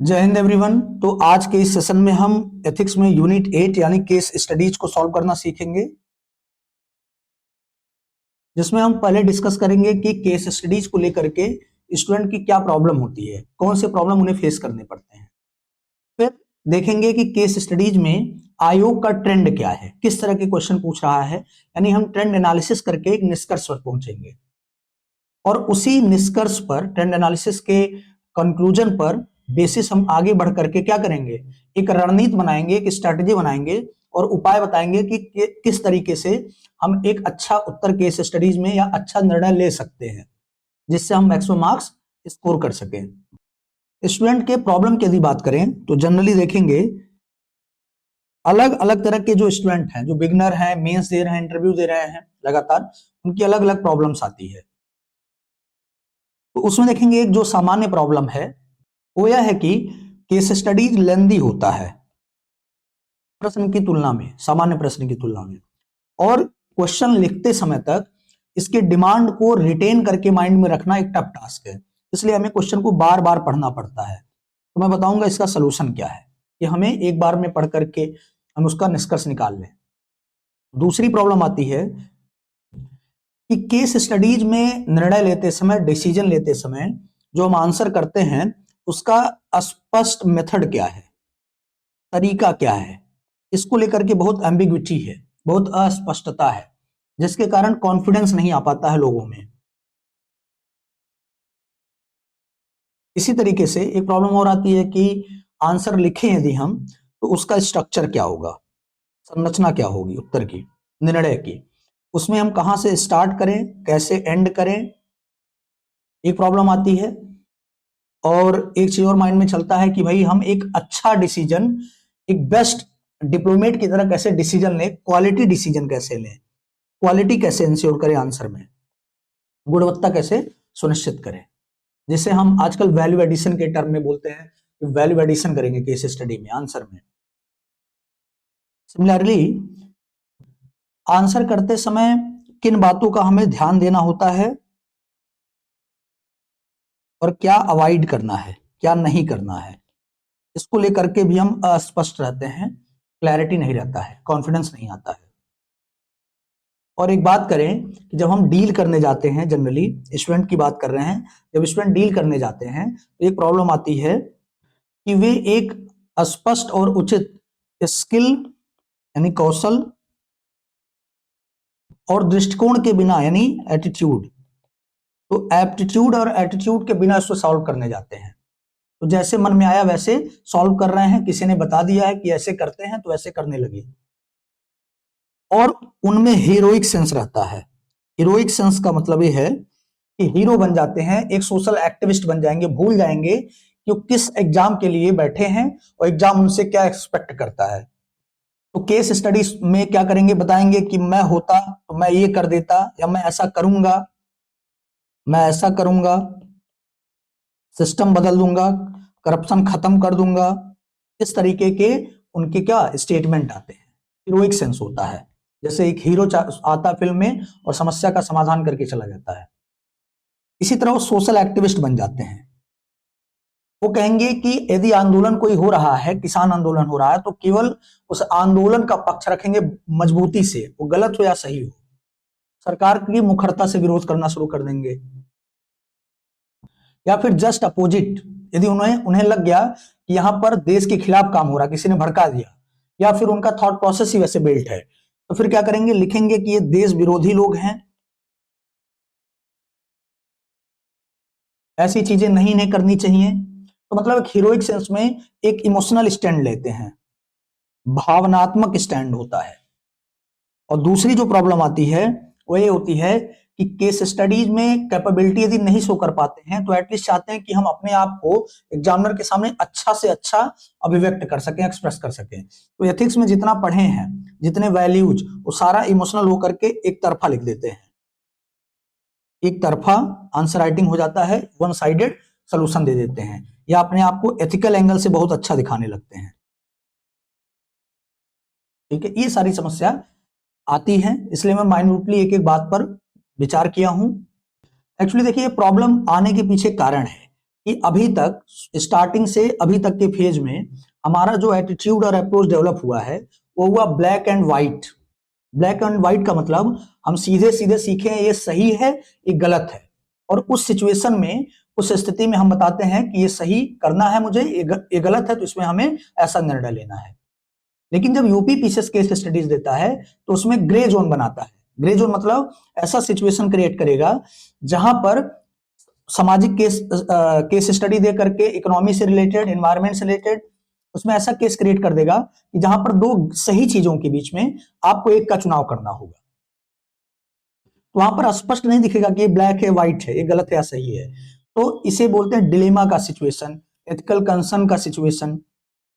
जय हिंद एवरीवन। तो आज के इस सेशन में हम एथिक्स में यूनिट 8 यानी केस स्टडीज को सॉल्व करना सीखेंगे, जिसमें हम पहले डिस्कस करेंगे कि केस स्टडीज को लेकर के स्टूडेंट की क्या प्रॉब्लम होती है, कौन से प्रॉब्लम उन्हें फेस करने पड़ते हैं। फिर देखेंगे कि केस स्टडीज में आयोग का ट्रेंड क्या है, किस तरह के क्वेश्चन पूछ रहा है, यानी हम ट्रेंड एनालिसिस करके एक निष्कर्ष पर पहुंचेंगे और उसी निष्कर्ष पर, ट्रेंड एनालिसिस के कंक्लूजन पर बेसिस हम आगे बढ़ करके क्या करेंगे, एक रणनीति बनाएंगे, एक स्ट्रैटेजी बनाएंगे और उपाय बताएंगे कि किस तरीके से हम एक अच्छा उत्तर केस स्टडीज में या अच्छा निर्णय ले सकते हैं जिससे हम मैक्सिमम मार्क्स स्कोर कर सकें। स्टूडेंट के प्रॉब्लम की यदि बात करें तो जनरली देखेंगे अलग अलग तरह के जो स्टूडेंट हैं, जो बिगनर हैं, मेंस दे रहे हैं, इंटरव्यू दे रहे हैं लगातार, उनकी अलग अलग प्रॉब्लम्स आती है। तो उसमें देखेंगे एक जो सामान्य प्रॉब्लम है वो यह है कि केस स्टडीज लेंदी होता है प्रश्न की तुलना में, सामान्य प्रश्न की तुलना में, और क्वेश्चन लिखते समय तक इसके डिमांड को रिटेन करके माइंड में रखना एक टफ टास्क है। इसलिए हमें क्वेश्चन को बार बार पढ़ना पड़ता है। तो मैं बताऊंगा इसका सोल्यूशन क्या है कि हमें एक बार में पढ़ करके हम उसका निष्कर्ष निकाल लें। दूसरी प्रॉब्लम आती है कि केस स्टडीज में निर्णय लेते समय, डिसीजन लेते समय जो हम आंसर करते हैं उसका स्पष्ट मेथड क्या है, तरीका क्या है, इसको लेकर के बहुत एम्बिग्विटी है, बहुत अस्पष्टता है, जिसके कारण कॉन्फिडेंस नहीं आ पाता है लोगों में। इसी तरीके से एक प्रॉब्लम और आती है कि आंसर लिखें यदि हम, तो उसका स्ट्रक्चर क्या होगा, संरचना क्या होगी उत्तर की, निर्णय की, उसमें हम कहां से स्टार्ट करें, कैसे एंड करें, एक प्रॉब्लम आती है। और एक चीज और माइंड में चलता है कि भाई हम एक अच्छा डिसीजन, एक बेस्ट डिप्लोमेट की तरह कैसे डिसीजन लें, क्वालिटी डिसीजन कैसे लें, क्वालिटी कैसे इंश्योर करें आंसर में, गुणवत्ता कैसे सुनिश्चित करें, जिसे हम आजकल वैल्यू एडिशन के टर्म में बोलते हैं, वैल्यू एडिशन करेंगे केस स्टडी में, आंसर में। सिमिलरली आंसर करते समय किन बातों का हमें ध्यान देना होता है और क्या अवॉइड करना है, क्या नहीं करना है, इसको लेकर के भी हम अस्पष्ट रहते हैं, क्लैरिटी नहीं रहता है, कॉन्फिडेंस नहीं आता है। और एक बात करें कि जब हम डील करने जाते हैं, जनरली स्टूडेंट की बात कर रहे हैं, जब स्टूडेंट डील करने जाते हैं तो एक प्रॉब्लम आती है कि वे एक स्पष्ट और उचित स्किल यानी कौशल और दृष्टिकोण के बिना, यानी एटीट्यूड, तो एप्टीट्यूड और एटीट्यूड के बिना इसको सॉल्व करने जाते हैं। तो जैसे मन में आया वैसे सॉल्व कर रहे हैं, किसी ने बता दिया है कि ऐसे करते हैं तो ऐसे करने लगे, और उनमें हीरोइक सेंस रहता है। हीरोइक सेंस का मतलब ये है कि हीरो बन जाते हैं, एक सोशल एक्टिविस्ट बन जाएंगे, भूल जाएंगे कि वो किस एग्जाम के लिए बैठे हैं और एग्जाम उनसे क्या एक्सपेक्ट करता है। तो केस स्टडीज में क्या करेंगे, बताएंगे कि मैं होता तो मैं ये कर देता, या मैं ऐसा करूंगा, मैं ऐसा करूंगा, सिस्टम बदल दूंगा, करप्शन खत्म कर दूंगा। इस तरीके के उनके क्या स्टेटमेंट आते हैं, हीरोइक सेंस होता है, जैसे एक हीरो आता फिल्म में और समस्या का समाधान करके चला जाता है। इसी तरह वो सोशल एक्टिविस्ट बन जाते हैं। वो कहेंगे कि यदि आंदोलन कोई हो रहा है, किसान आंदोलन हो रहा है, तो केवल उस आंदोलन का पक्ष रखेंगे मजबूती से, वो गलत हो या सही हो। सरकार की मुखरता से विरोध करना शुरू कर देंगे, या फिर जस्ट अपोजिट, यदि उन्हें उन्हें लग गया कि यहां पर देश के खिलाफ काम हो रहा है, किसी ने भड़का दिया, या फिर उनका थॉट प्रोसेस ही वैसे बिल्ट है, तो फिर क्या करेंगे, लिखेंगे कि ये देश विरोधी लोग हैं, ऐसी चीजें नहीं इन्हें करनी चाहिए। तो मतलब एक हीरोइक सेंस में एक इमोशनल स्टैंड लेते हैं, भावनात्मक स्टैंड होता है। और दूसरी जो प्रॉब्लम आती है वो ये होती है कि केस स्टडीज में कैपेबिलिटी यदि नहीं शो कर पाते हैं तो एटलीस्ट चाहते हैं कि हम अपने आप को एग्जामिनर के सामने अच्छा से अच्छा अभिव्यक्त कर सकें, एक्सप्रेस कर सकें। तो एथिक्स में जितना पढ़े हैं, जितने वैल्यूज, वो सारा इमोशनल होकर के एक तरफा लिख देते हैं, एक तरफा आंसर राइटिंग हो जाता है, वन साइडेड सोल्यूशन दे देते हैं, या अपने आप को एथिकल एंगल से बहुत अच्छा दिखाने लगते हैं। ठीक है, ये सारी समस्या आती है, इसलिए मैं माइन्यूटली एक एक बात पर विचार किया हूं। एक्चुअली देखिए, प्रॉब्लम आने के पीछे कारण है कि अभी तक स्टार्टिंग से अभी तक के फेज में हमारा जो एटीट्यूड और अप्रोच डेवलप हुआ है वो हुआ black and white. Black and white का मतलब हम सीधे सीधे सीखे ये सही है ये गलत है, और उस सिचुएशन में उस स्थिति में हम बताते हैं कि ये सही करना है मुझे, ये गलत है तो इसमें हमें ऐसा निर्णय लेना है। लेकिन जब यूपी पीसीएस केस स्टडीज देता है तो उसमें ग्रे जोन बनाता है। ग्रे जोन मतलब ऐसा सिचुएशन क्रिएट करेगा जहां पर सामाजिक केस स्टडी दे करके इकोनॉमी से रिलेटेड, एनवायरमेंट से रिलेटेड, उसमें ऐसा केस क्रिएट कर देगा कि जहां पर दो सही चीजों के बीच में आपको एक का चुनाव करना होगा। तो वहां पर स्पष्ट नहीं दिखेगा कि ये ब्लैक है व्हाइट है, ये गलत है या सही है। तो इसे बोलते हैं डिलेमा का सिचुएशन, एथिकल कंसर्न का सिचुएशन।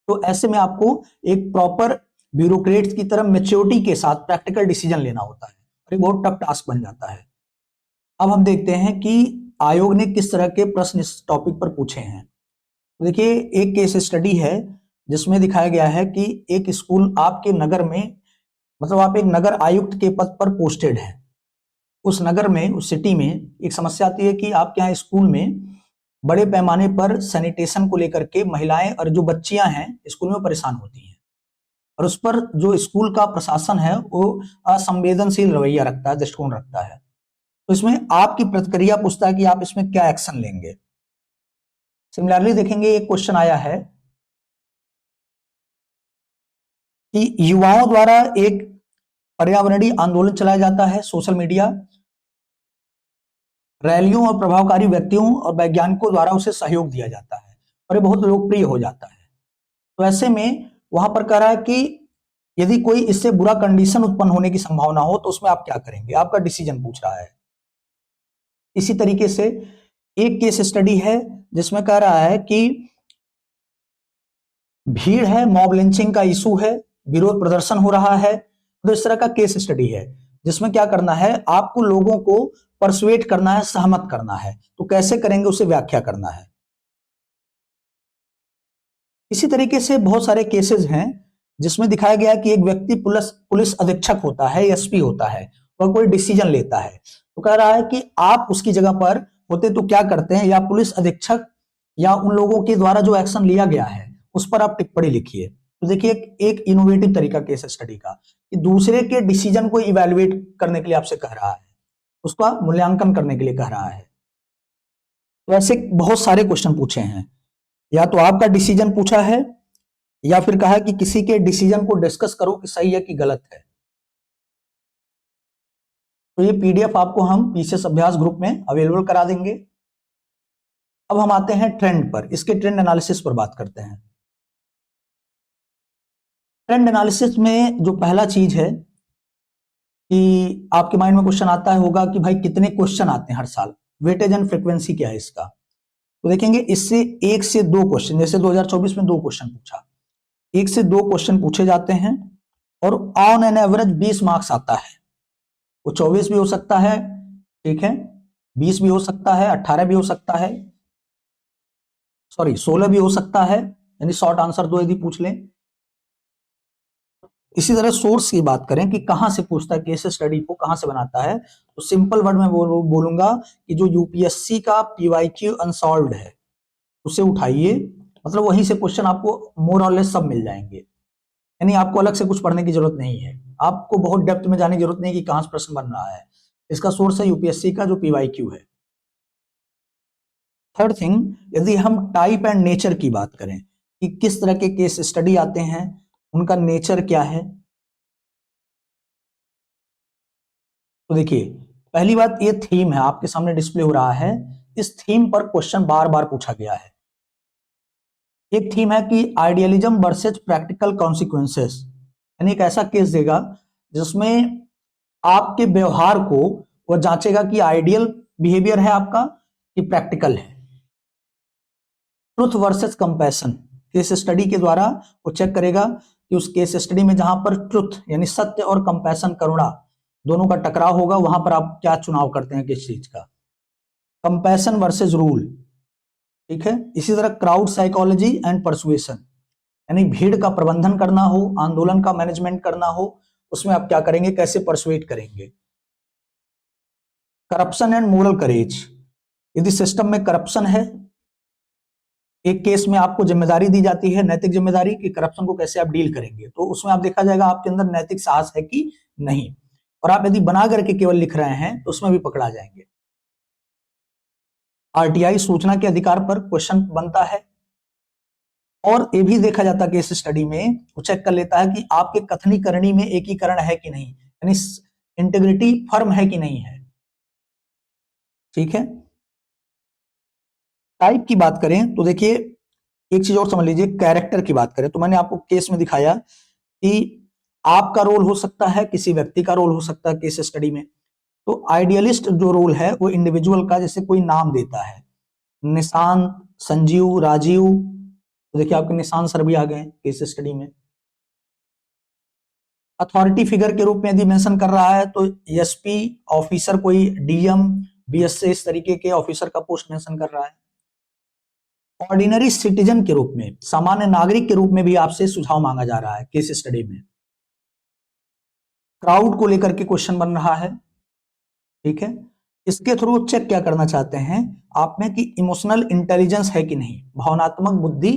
तो ऐसे में आपको एक प्रॉपर ब्यूरोक्रेट्स की तरह मैच्योरिटी के साथ प्रैक्टिकल डिसीजन लेना होता है, और ये बहुत टफ टास्क बन जाता है। अब हम देखते हैं कि आयोग ने किस तरह के प्रश्न इस टॉपिक पर पूछे हैं। तो देखिए, एक केस स्टडी है जिसमें दिखाया गया है कि एक स्कूल आपके नगर में, मतलब आप एक नगर आयुक्त के पद पर पोस्टेड हैं। उस नगर में, उस सिटी में एक समस्या आती है कि आपके यहाँ स्कूल में बड़े पैमाने पर सैनिटेशन को लेकर के महिलाएं और जो बच्चियां हैं स्कूल में परेशान होती हैं, और उस पर जो स्कूल का प्रशासन है वो असंवेदनशील रवैया रखता है, दृष्टिकोण रखता है। तो इसमें आपकी प्रतिक्रिया पूछता है कि आप इसमें क्या एक्शन लेंगे। सिमिलरली देखेंगे, एक क्वेश्चन आया है कि युवाओं द्वारा एक पर्यावरणीय आंदोलन चलाया जाता है सोशल मीडिया, रैलियों और प्रभावकारी व्यक्तियों और वैज्ञानिकों द्वारा उसे सहयोग दिया जाता है और ये बहुत लोकप्रिय हो जाता है। तो ऐसे में वहां पर कह रहा है कि यदि कोई इससे बुरा कंडीशन उत्पन्न होने की संभावना हो तो उसमें आप क्या करेंगे, आपका डिसीजन पूछ रहा है। इसी तरीके से एक केस स्टडी है जिसमें कह रहा है कि भीड़ है, मॉब लिंचिंग का इशू है, विरोध प्रदर्शन हो रहा है। तो इस तरह का केस स्टडी है जिसमें क्या करना है, आपको लोगों को परसुएट करना है, सहमत करना है। तो कैसे करेंगे उसे व्याख्या करना है। इसी तरीके से बहुत सारे केसेस हैं जिसमें दिखाया गया कि एक व्यक्ति पुलिस अधीक्षक होता है, एसपी होता है, और कोई डिसीजन लेता है। तो कह रहा है कि आप उसकी जगह पर होते तो क्या करते हैं, या पुलिस अधीक्षक या उन लोगों के द्वारा जो एक्शन लिया गया है उस पर आप टिप्पणी लिखिए। तो देखिए, एक इनोवेटिव तरीका केस स्टडी का कि दूसरे के डिसीजन को इवेल्युएट करने के लिए आपसे कह रहा है, उसका मूल्यांकन करने के लिए कह रहा है। तो ऐसे बहुत सारे क्वेश्चन पूछे हैं, या तो आपका डिसीजन पूछा है या फिर कहा है कि किसी के डिसीजन को डिस्कस करो कि सही है कि गलत है। तो ये पीडीएफ आपको हम पीसीएस अभ्यास ग्रुप में अवेलेबल करा देंगे। अब हम आते हैं ट्रेंड पर, इसके ट्रेंड एनालिसिस पर बात करते हैं। ट्रेंड एनालिसिस में जो पहला चीज है कि आपके माइंड में क्वेश्चन आता है होगा कि भाई कितने क्वेश्चन आते हैं हर साल, वेटेज एंड फ्रीक्वेंसी क्या है इसका। तो देखेंगे, इससे 1 से 2 क्वेश्चन, जैसे 2024 में 2 क्वेश्चन पूछा, 1 से 2 क्वेश्चन पूछे जाते हैं और ऑन एन एवरेज 20 मार्क्स आता है। वो 24 भी हो सकता है, ठीक है, 20 भी हो सकता है, 18 भी हो सकता है, सॉरी 16 भी हो सकता है, यानी शॉर्ट आंसर 2 यदि पूछ लें। इसी तरह सोर्स की बात करें कि कहां से पूछता है, केस स्टडी को कहां से बनाता है, तो सिंपल वर्ड में बोलूंगा कि जो यूपीएससी का पीवाईक्यू अनसॉल्व्ड है उसे उठाइए, मतलब वहीं से क्वेश्चन आपको मोर और लेस सब मिल जाएंगे। यानी आपको अलग से कुछ पढ़ने की जरूरत नहीं है, आपको बहुत डेप्थ में जाने की जरूरत नहीं कि कहां से प्रश्न बन रहा है। इसका सोर्स है यूपीएससी का जो पीवाईक्यू है। थर्ड थिंग, यदि हम टाइप एंड नेचर की बात करें कि किस तरह के केस स्टडी आते हैं, उनका नेचर क्या है। तो देखिए, पहली बात ये थीम है, आपके सामने डिस्प्ले हो रहा है, इस थीम पर क्वेश्चन बार बार पूछा गया है। एक थीम है कि आइडियलिज्म वर्सेज प्रैक्टिकल कॉन्सिक्वेंसेस, यानी एक ऐसा केस देगा जिसमें आपके व्यवहार को वह जांचेगा कि आइडियल बिहेवियर है आपका कि प्रैक्टिकल है। Truth versus compassion, case study के द्वारा वो चेक करेगा कि उस केस स्टडी में जहां पर ट्रुथ यानी सत्य और कंपैशन करुणा दोनों का टकराव होगा, वहां पर आप क्या चुनाव करते हैं किस चीज का। कंपैशन वर्सेस रूल, ठीक है। इसी तरह क्राउड साइकोलॉजी एंड परसुएशन, यानी भीड़ का प्रबंधन करना हो, आंदोलन का मैनेजमेंट करना हो, उसमें आप क्या करेंगे, कैसे परसुएट करेंगे। करप्शन एंड मोरल करेज, यदि सिस्टम में करप्शन है एक केस में आपको जिम्मेदारी दी जाती है, नैतिक जिम्मेदारी, कि करप्शन को कैसे आप डील करेंगे, तो उसमें आप देखा जाएगा आपके अंदर नैतिक साहस है कि नहीं, और आप यदि बना करके केवल लिख रहे हैं तो उसमें भी पकड़ा जाएंगे। आरटीआई सूचना के अधिकार पर क्वेश्चन बनता है, और ये भी देखा जाता है केस स्टडी में, वो चेक कर लेता है कि आपके कथनी करनी में एकीकरण है कि नहीं, यानी इंटीग्रिटी फर्म है कि नहीं है। ठीक है। टाइप की बात करें तो देखिए, एक चीज और समझ लीजिए, कैरेक्टर की बात करें तो मैंने आपको केस में दिखाया कि आपका रोल हो सकता है, किसी व्यक्ति का रोल हो सकता है केस स्टडी में। तो आइडियलिस्ट जो रोल है वो इंडिविजुअल का, जैसे कोई नाम देता है, निशांत, संजीव, राजीव, तो देखिए आपके निशांत सर भी आ गए केस स्टडी में। अथॉरिटी फिगर के रूप में यदि मेंशन कर रहा है तो एसपी ऑफिसर, कोई डीएम, बीएसए, इस तरीके के ऑफिसर का पोस्ट मेंशन कर रहा है। ऑर्डिनरी सिटीजन के रूप में, सामान्य नागरिक के रूप में भी आपसे सुझाव मांगा जा रहा है केस स्टडी में। क्राउड को लेकर के क्वेश्चन बन रहा है। ठीक है। इसके थ्रू चेक क्या करना चाहते हैं आप में कि इमोशनल इंटेलिजेंस है कि नहीं, भावनात्मक बुद्धि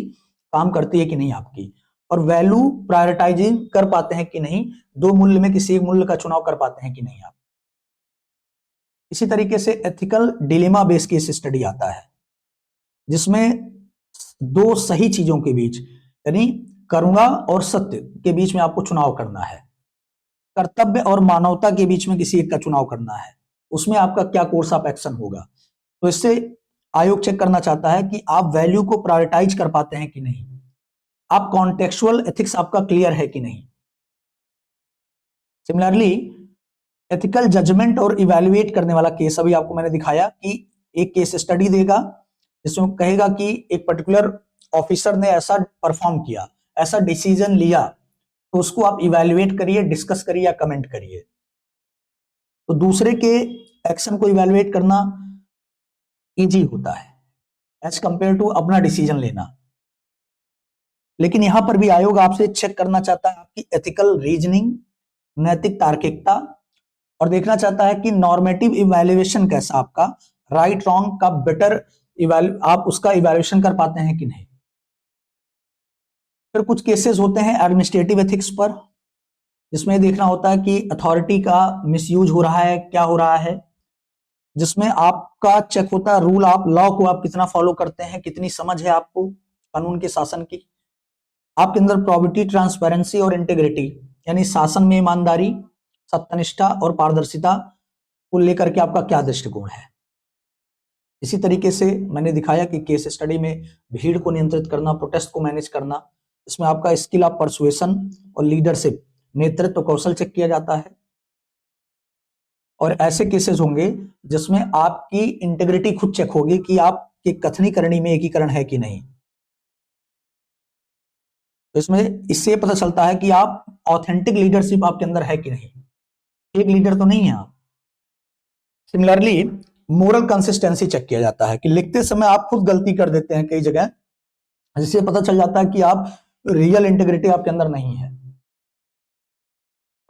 काम करती है कि नहीं आपकी, और वैल्यू प्रायोरिटाइजिंग कर पाते हैं कि नहीं, दो मूल्य में किसी एक मूल्य का चुनाव कर पाते हैं कि नहीं आप। इसी तरीके से ethical dilemma based case study आता है, जिसमें दो सही चीजों के बीच, यानी करुणा और सत्य के बीच में आपको चुनाव करना है, कर्तव्य और मानवता के बीच में किसी एक का चुनाव करना है, उसमें आपका क्या कोर्स ऑफ एक्शन होगा। तो इससे आयोग चेक करना चाहता है कि आप वैल्यू को प्रायोरिटाइज कर पाते हैं कि नहीं, आप कॉन्टेक्चुअल एथिक्स आपका क्लियर है कि नहीं। सिमिलरली एथिकल जजमेंट और इवैल्यूएट करने वाला केस अभी आपको मैंने दिखाया कि एक केस स्टडी देगा जिसमें कहेगा कि एक पर्टिकुलर ऑफिसर ने ऐसा परफॉर्म किया, ऐसा डिसीजन लिया, तो उसको आप इवैल्यूएट करिए, डिस्कस करिए या कमेंट करिए। तो दूसरे के एक्शन को इवैल्यूएट करना इजी होता है एज कंपेयर टू अपना डिसीजन लेना। लेकिन यहां पर भी आयोग आपसे चेक करना चाहता है आपकी एथिकल रीजनिंग, नैतिक तार्किकता, और देखना चाहता है कि नॉर्मेटिव इवैल्यूएशन कैसा आपका, राइट रॉन्ग का बेटर आप उसका इवैल्यूएशन कर पाते हैं कि नहीं। फिर कुछ केसेस होते हैं एडमिनिस्ट्रेटिव एथिक्स पर, जिसमें देखना होता है कि अथॉरिटी का मिसयूज हो रहा है, क्या हो रहा है, जिसमें आपका चेक होता है रूल, आप लॉ को आप कितना फॉलो करते हैं, कितनी समझ है आपको कानून के शासन की, आपके अंदर प्रोबिटी, ट्रांसपेरेंसी और इंटेग्रिटी, यानी शासन में ईमानदारी, सत्यनिष्ठा और पारदर्शिता को लेकर के आपका क्या दृष्टिकोण है। इसी तरीके से मैंने दिखाया कि केस स्टडी में भीड़ को नियंत्रित करना, प्रोटेस्ट को मैनेज करना, इसमें आपका स्किल ऑफ परसुएशन और लीडरशिप, नेतृत्व कौशल चेक किया जाता है। और ऐसे केसेस होंगे जिसमें आपकी इंटेग्रिटी खुद चेक होगी कि आपकी कथनी करनी में एकीकरण है कि नहीं। तो इसमें इससे पता चलता है कि आप ऑथेंटिक लीडरशिप आपके अंदर है कि नहीं, एक लीडर तो नहीं है आप। सिमिलरली मोरल कंसिस्टेंसी चेक किया जाता है कि लिखते समय आप खुद गलती कर देते हैं कई जगह, जिससे पता चल जाता है कि आप रियल इंटेग्रिटी आपके अंदर नहीं है।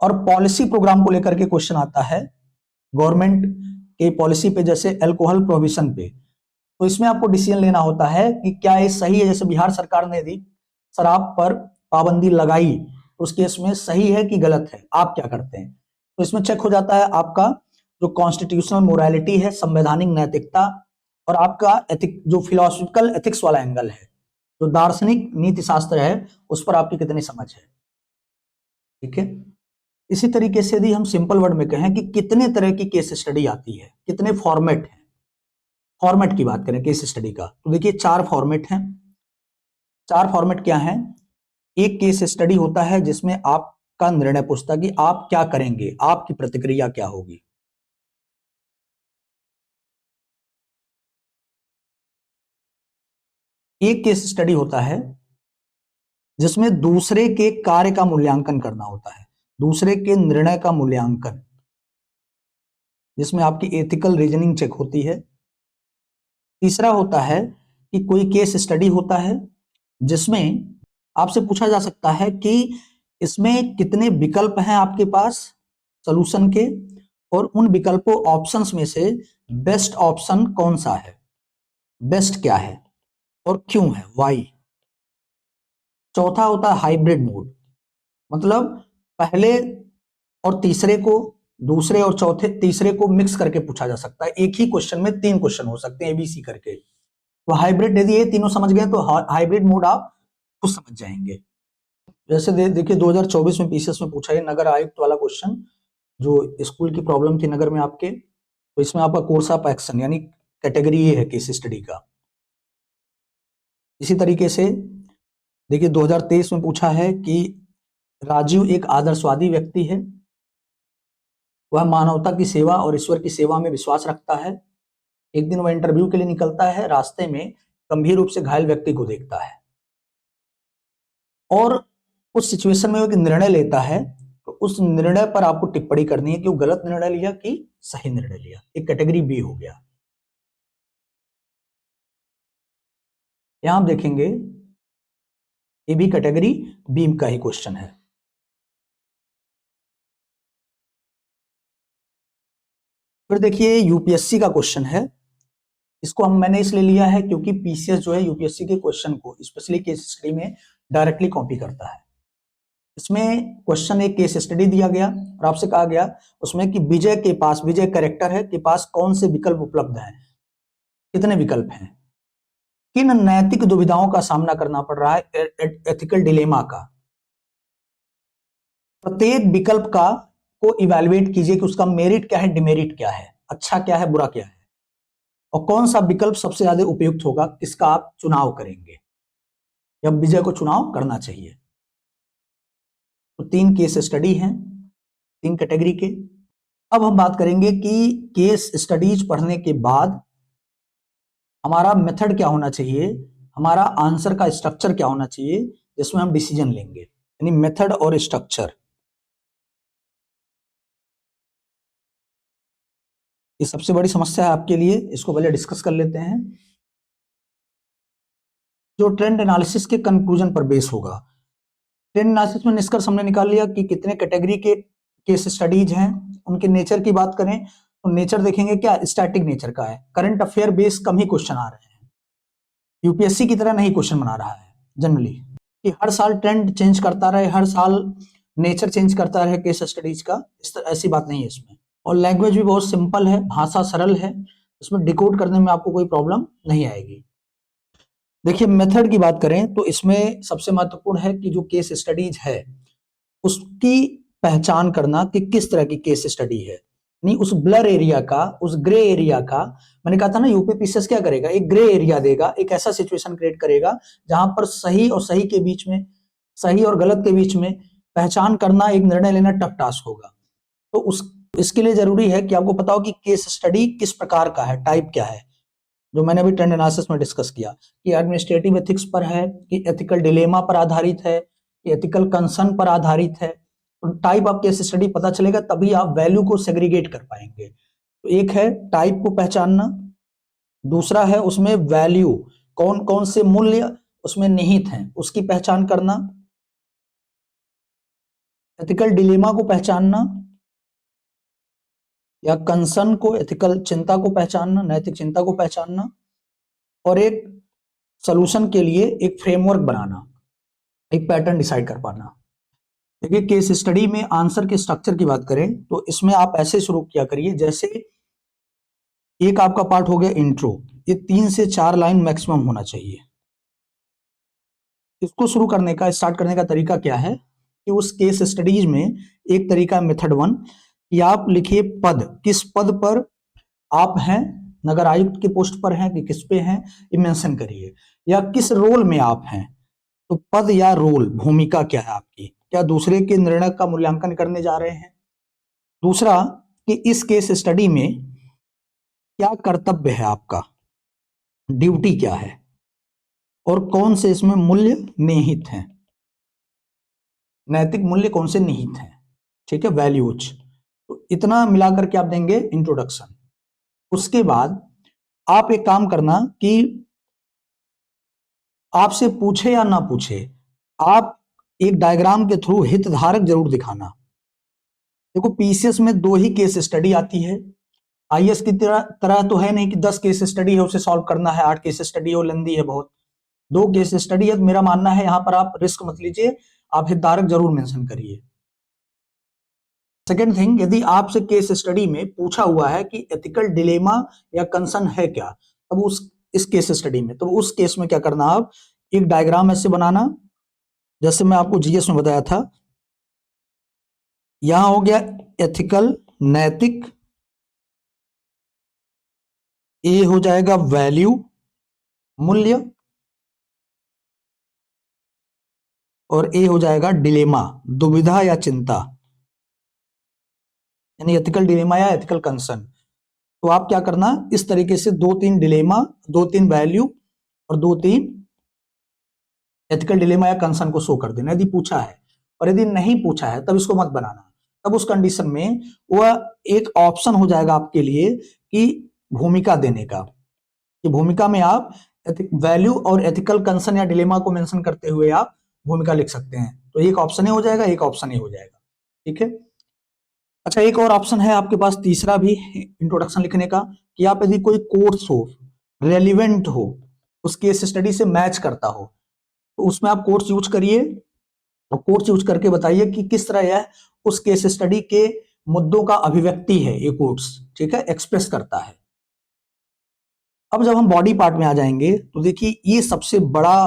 और पॉलिसी प्रोग्राम को लेकर के क्वेश्चन आता है गवर्नमेंट के पॉलिसी पे, जैसे अल्कोहल प्रोहिबिशन पे, तो इसमें आपको डिसीजन लेना होता है कि क्या ये सही है, जैसे बिहार सरकार ने यदि शराब पर पाबंदी लगाई तो उस केस में सही है कि गलत है, आप क्या करते हैं। तो इसमें चेक हो जाता है आपका जो कॉन्स्टिट्यूशनल मोरालिटी है, संवैधानिक नैतिकता, और आपका एथिक जो फिलोसफिकल एथिक्स वाला एंगल है, जो दार्शनिक नीति शास्त्र है, उस पर आपकी कितनी समझ है। ठीक है। इसी तरीके से यदि हम सिंपल वर्ड में कहें कि कितने तरह की केस स्टडी आती है, कितने फॉर्मेट है, फॉर्मेट की बात करें केस स्टडी का, तो देखिए 4 फॉर्मेट हैं। 4 फॉर्मेट क्या है। एक केस स्टडी होता है जिसमें आपका निर्णय पूछता कि आप क्या करेंगे, आपकी प्रतिक्रिया क्या होगी। एक केस स्टडी होता है जिसमें दूसरे के कार्य का मूल्यांकन करना होता है, दूसरे के निर्णय का मूल्यांकन, जिसमें आपकी एथिकल रीजनिंग चेक होती है। तीसरा होता है कि कोई केस स्टडी होता है जिसमें आपसे पूछा जा सकता है कि इसमें कितने विकल्प हैं आपके पास सॉल्यूशन के, और उन विकल्पों ऑप्शंस में से बेस्ट ऑप्शन कौन सा है, बेस्ट क्या है। और क्यों है, वाई। चौथा होता है हाइब्रिड मोड, मतलब पहले और तीसरे को, दूसरे और चौथे तीसरे को मिक्स करके पूछा जा सकता है, एक ही क्वेश्चन में 3 क्वेश्चन हो सकते हैं एबीसी करके। तो हाइब्रिड, यदि ये तीनों समझ गए तो हाइब्रिड मोड आप खुद समझ जाएंगे। जैसे देखिए 2024 में पीसीएस में पूछा है नगर आयुक्त वाला क्वेश्चन, जो स्कूल की प्रॉब्लम थी नगर में आपके, तो इसमें आपका कोर्स ऑफ एक्शन यानी कैटेगरी ये है केस स्टडी का। इसी तरीके से देखिए 2023 में पूछा है कि राजीव एक आदर्शवादी व्यक्ति है, वह मानवता की सेवा और ईश्वर की सेवा में विश्वास रखता है। एक दिन वह इंटरव्यू के लिए निकलता है, रास्ते में गंभीर रूप से घायल व्यक्ति को देखता है और उस सिचुएशन में वो एक निर्णय लेता है, तो उस निर्णय पर आपको टिप्पणी करनी है कि वो गलत निर्णय लिया कि सही निर्णय लिया। एक कैटेगरी बी हो गया। यहां आप देखेंगे ये भी कैटेगरी बी का ही क्वेश्चन है। फिर देखिए यूपीएससी का क्वेश्चन है, इसको मैंने इसलिए लिया है क्योंकि पीसीएस जो है यूपीएससी के क्वेश्चन को स्पेशली केस स्टडी में डायरेक्टली कॉपी करता है। इसमें क्वेश्चन एक केस स्टडी दिया गया और आपसे कहा गया उसमें कि विजय के पास, विजय कैरेक्टर है, के पास कौन से विकल्प उपलब्ध हैं, कितने विकल्प हैं, किन नैतिक दुविधाओं का सामना करना पड़ रहा है, एथिकल डिलेमा का। प्रत्येक विकल्प का को इवैल्यूएट कीजिए कि उसका मेरिट क्या है, डिमेरिट क्या है, अच्छा क्या है, बुरा क्या है, और कौन सा विकल्प सबसे ज्यादा उपयुक्त होगा, किसका आप चुनाव करेंगे, जब विजय को चुनाव करना चाहिए। तो 3 केस स्टडी हैं, 3 कैटेगरी के। अब हम बात करेंगे कि केस स्टडीज पढ़ने के बाद हमारा मेथड क्या होना चाहिए, हमारा आंसर का स्ट्रक्चर क्या होना चाहिए जिसमें हम डिसीजन लेंगे, यानी मेथड और स्ट्रक्चर। ये सबसे बड़ी समस्या है आपके लिए, इसको पहले डिस्कस कर लेते हैं। जो ट्रेंड एनालिसिस के कंक्लूजन पर बेस होगा। ट्रेंड एनालिसिस में निष्कर्ष हमने निकाल लिया कि कितने कैटेगरी के केस स्टडीज हैं। उनके नेचर की बात करें तो नेचर देखेंगे क्या, स्टैटिक नेचर का है, करंट अफेयर बेस कम ही क्वेश्चन आ रहे हैं, यूपीएससी की तरह नहीं क्वेश्चन बना रहा है जनरली कि हर साल ट्रेंड चेंज करता रहे, हर साल नेचर चेंज करता रहे केस स्टडीज का, ऐसी बात नहीं है इसमें। और लैंग्वेज भी बहुत सिंपल है, भाषा सरल है, इसमें डिकोड करने में आपको कोई प्रॉब्लम नहीं आएगी। देखिए मेथड की बात करें तो इसमें सबसे महत्वपूर्ण है कि जो केस स्टडीज है उसकी पहचान करना कि किस तरह की केस स्टडी है, नहीं उस ब्लर एरिया का, उस ग्रे एरिया का। मैंने कहा था ना यूपीपीसीएस क्या करेगा, एक ग्रे एरिया देगा, एक ऐसा सिचुएशन क्रिएट करेगा जहां पर सही और सही के बीच में, सही और गलत के बीच में पहचान करना, एक निर्णय लेना टफ टास्क होगा। तो उस इसके लिए जरूरी है कि आपको पता हो कि केस स्टडी किस प्रकार का है, टाइप क्या है, जो मैंने अभी ट्रेंड एनालिसिस में डिस्कस किया कि एडमिनिस्ट्रेटिव एथिक्स पर है, कि एथिकल डिलेमा पर आधारित है, कि एथिकल कंसर्न पर आधारित है। तो टाइप ऑफ केस स्टडी पता चलेगा तभी आप वैल्यू को सेग्रीगेट कर पाएंगे। तो एक है टाइप को पहचानना, दूसरा है उसमें वैल्यू, कौन कौन से मूल्य उसमें निहित हैं उसकी पहचान करना, एथिकल डिलेमा को पहचानना या कंसर्न को, एथिकल चिंता को पहचानना, नैतिक चिंता को पहचानना, और एक सॉल्यूशन के लिए एक फ्रेमवर्क बनाना, एक पैटर्न डिसाइड कर पाना। देखिए केस स्टडी में आंसर के स्ट्रक्चर की बात करें तो इसमें आप ऐसे शुरू किया करिए, जैसे एक आपका पार्ट हो गया इंट्रो, ये 3 से 4 लाइन मैक्सिमम होना चाहिए। इसको शुरू करने का, स्टार्ट करने का तरीका क्या है कि उस केस स्टडीज में एक तरीका मेथड 1 कि आप लिखिए पद, किस पद पर आप हैं, नगर आयुक्त के पोस्ट पर हैं कि किस पे हैं, ये मेंशन करिए, या किस रोल में आप हैं, तो पद या रोल, भूमिका क्या है आपकी, क्या दूसरे के निर्णय का मूल्यांकन करने जा रहे हैं। दूसरा कि इस केस स्टडी में क्या कर्तव्य है आपका, ड्यूटी क्या है, और कौन से इसमें मूल्य निहित हैं, नैतिक मूल्य कौन से निहित हैं, ठीक है, वैल्यूज। तो इतना मिलाकर के आप देंगे इंट्रोडक्शन। उसके बाद आप एक काम करना कि आपसे पूछे या ना पूछे, आप एक डायग्राम के थ्रू हितधारक जरूर दिखाना। देखो पीसीएस में 2 ही केस स्टडी आती है, आईएएस की तरह तो है नहीं कि 10 केस स्टडी है उसे सॉल्व करना है, 8 केस स्टडी है वो लेंदी है बहुत। 2 केस स्टडी है, तो मेरा मानना है यहाँ पर आप रिस्क मत लीजिए, आप हितधारक जरूर मेंशन करिए। सेकेंड थिंग, यदि आपसे केस स्टडी में पूछा हुआ है कि एथिकल डिलेमा या कंसर्न है क्या, तब इस केस स्टडी में, तो उस केस में क्या करना, आप एक डायग्राम ऐसे बनाना, जैसे मैं आपको जीएस में बताया था। यहां हो गया एथिकल, नैतिक, ए हो जाएगा वैल्यू, मूल्य, और ए हो जाएगा डिलेमा, दुविधा या चिंता, यानी एथिकल डिलेमा या एथिकल कंसर्न। तो आप क्या करना, इस तरीके से 2-3 डिलेमा, 2-3 वैल्यू और 2-3 एथिकल डिलेमा या कंसर्न को शो कर देना यदि पूछा है। और यदि नहीं पूछा है तब इसको मत बनाना। तब उस कंडीशन में वह एक ऑप्शन हो जाएगा आपके लिए कि भूमिका देने का, कि भूमिका में आप वैल्यू और एथिकल कंसर्न या डिलेमा को मेंशन करते हुए आप भूमिका लिख सकते हैं। तो एक ऑप्शन ही हो जाएगा, एक ऑप्शन ही हो जाएगा। ठीक है। अच्छा, एक और ऑप्शन है आपके पास तीसरा भी इंट्रोडक्शन लिखने का, कि आप यदि कोई कोर्स हो, रेलिवेंट हो, उस केस स्टडी से मैच करता हो, तो उसमें आप कोर्स यूज करिए और कोर्स यूज करके बताइए कि किस तरह यह उस केस स्टडी के मुद्दों का अभिव्यक्ति है, ये कोर्स, ठीक है, एक्सप्रेस करता है। अब जब हम बॉडी पार्ट में आ जाएंगे तो देखिए ये सबसे बड़ा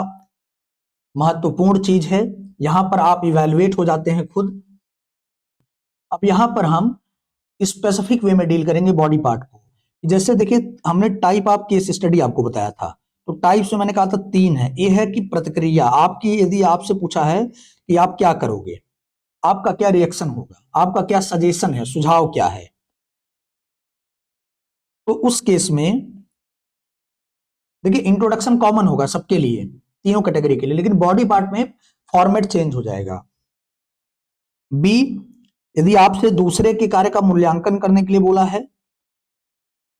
महत्वपूर्ण चीज है, यहां पर आप इवैल्यूएट हो जाते हैं खुद। अब यहां पर हम स्पेसिफिक वे में डील करेंगे बॉडी पार्ट को। जैसे देखिए हमने टाइप ऑफ केस स्टडी आपको बताया था, तो टाइप्स में मैंने कहा था 3 है। ये है कि प्रतिक्रिया आपकी, यदि आपसे पूछा है कि आप क्या करोगे, आपका क्या रिएक्शन होगा, आपका क्या सजेशन है, सुझाव क्या है, तो उस केस में देखिए इंट्रोडक्शन कॉमन होगा सबके लिए, तीनों कैटेगरी के लिए, लेकिन बॉडी पार्ट में फॉर्मेट चेंज हो जाएगा। बी, यदि आपसे दूसरे के कार्य का मूल्यांकन करने के लिए बोला है।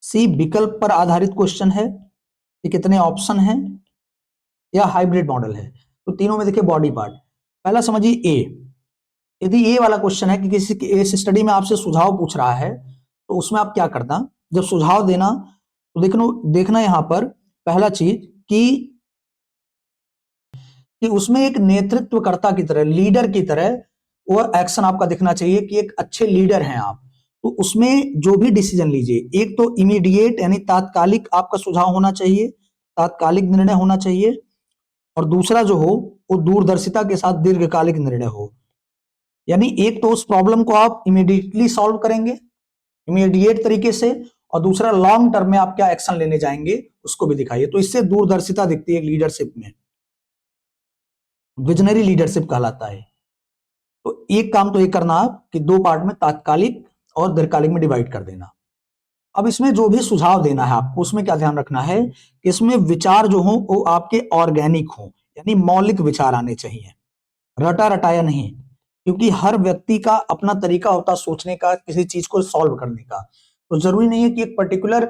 सी, विकल्प पर आधारित क्वेश्चन है कि कितने ऑप्शन हैं, या हाइब्रिड मॉडल है। तो तीनों में देखिए बॉडी पार्ट, पहला समझिए ए, यदि ए वाला क्वेश्चन है कि किसी केस स्टडी में आपसे सुझाव पूछ रहा है, तो उसमें आप क्या करना, जब सुझाव देना तो देखना यहां पर पहला चीज कि उसमें एक नेतृत्वकर्ता की तरह, लीडर की तरह वो एक्शन आपका दिखना चाहिए कि एक अच्छे लीडर हैं आप। तो उसमें जो भी डिसीजन लीजिए, एक तो इमीडिएट यानी तात्कालिक आपका सुझाव होना चाहिए, तात्कालिक निर्णय होना चाहिए, और दूसरा जो हो वो दूरदर्शिता के साथ दीर्घकालिक निर्णय हो। यानी एक तो उस प्रॉब्लम को आप इमीडिएटली सॉल्व करेंगे इमीडिएट तरीके से, और दूसरा लॉन्ग टर्म में आप क्या एक्शन लेने जाएंगे उसको भी दिखाइए। तो इससे दूरदर्शिता दिखती है लीडरशिप में, विजनरी लीडरशिप कहलाता है। तो एक काम तो ये करना आप कि 2 पार्ट में तात्कालिक और दीर्घकालिक में डिवाइड कर देना। अब इसमें जो भी सुझाव देना है आपको, उसमें क्या ध्यान रखना है कि इसमें विचार जो हो वो आपके ऑर्गेनिक हो, यानी मौलिक विचार आने चाहिए, रटा रटाया नहीं, क्योंकि हर व्यक्ति का अपना तरीका होता है सोचने का, किसी चीज को सॉल्व करने का। तो जरूरी नहीं है कि एक पर्टिकुलर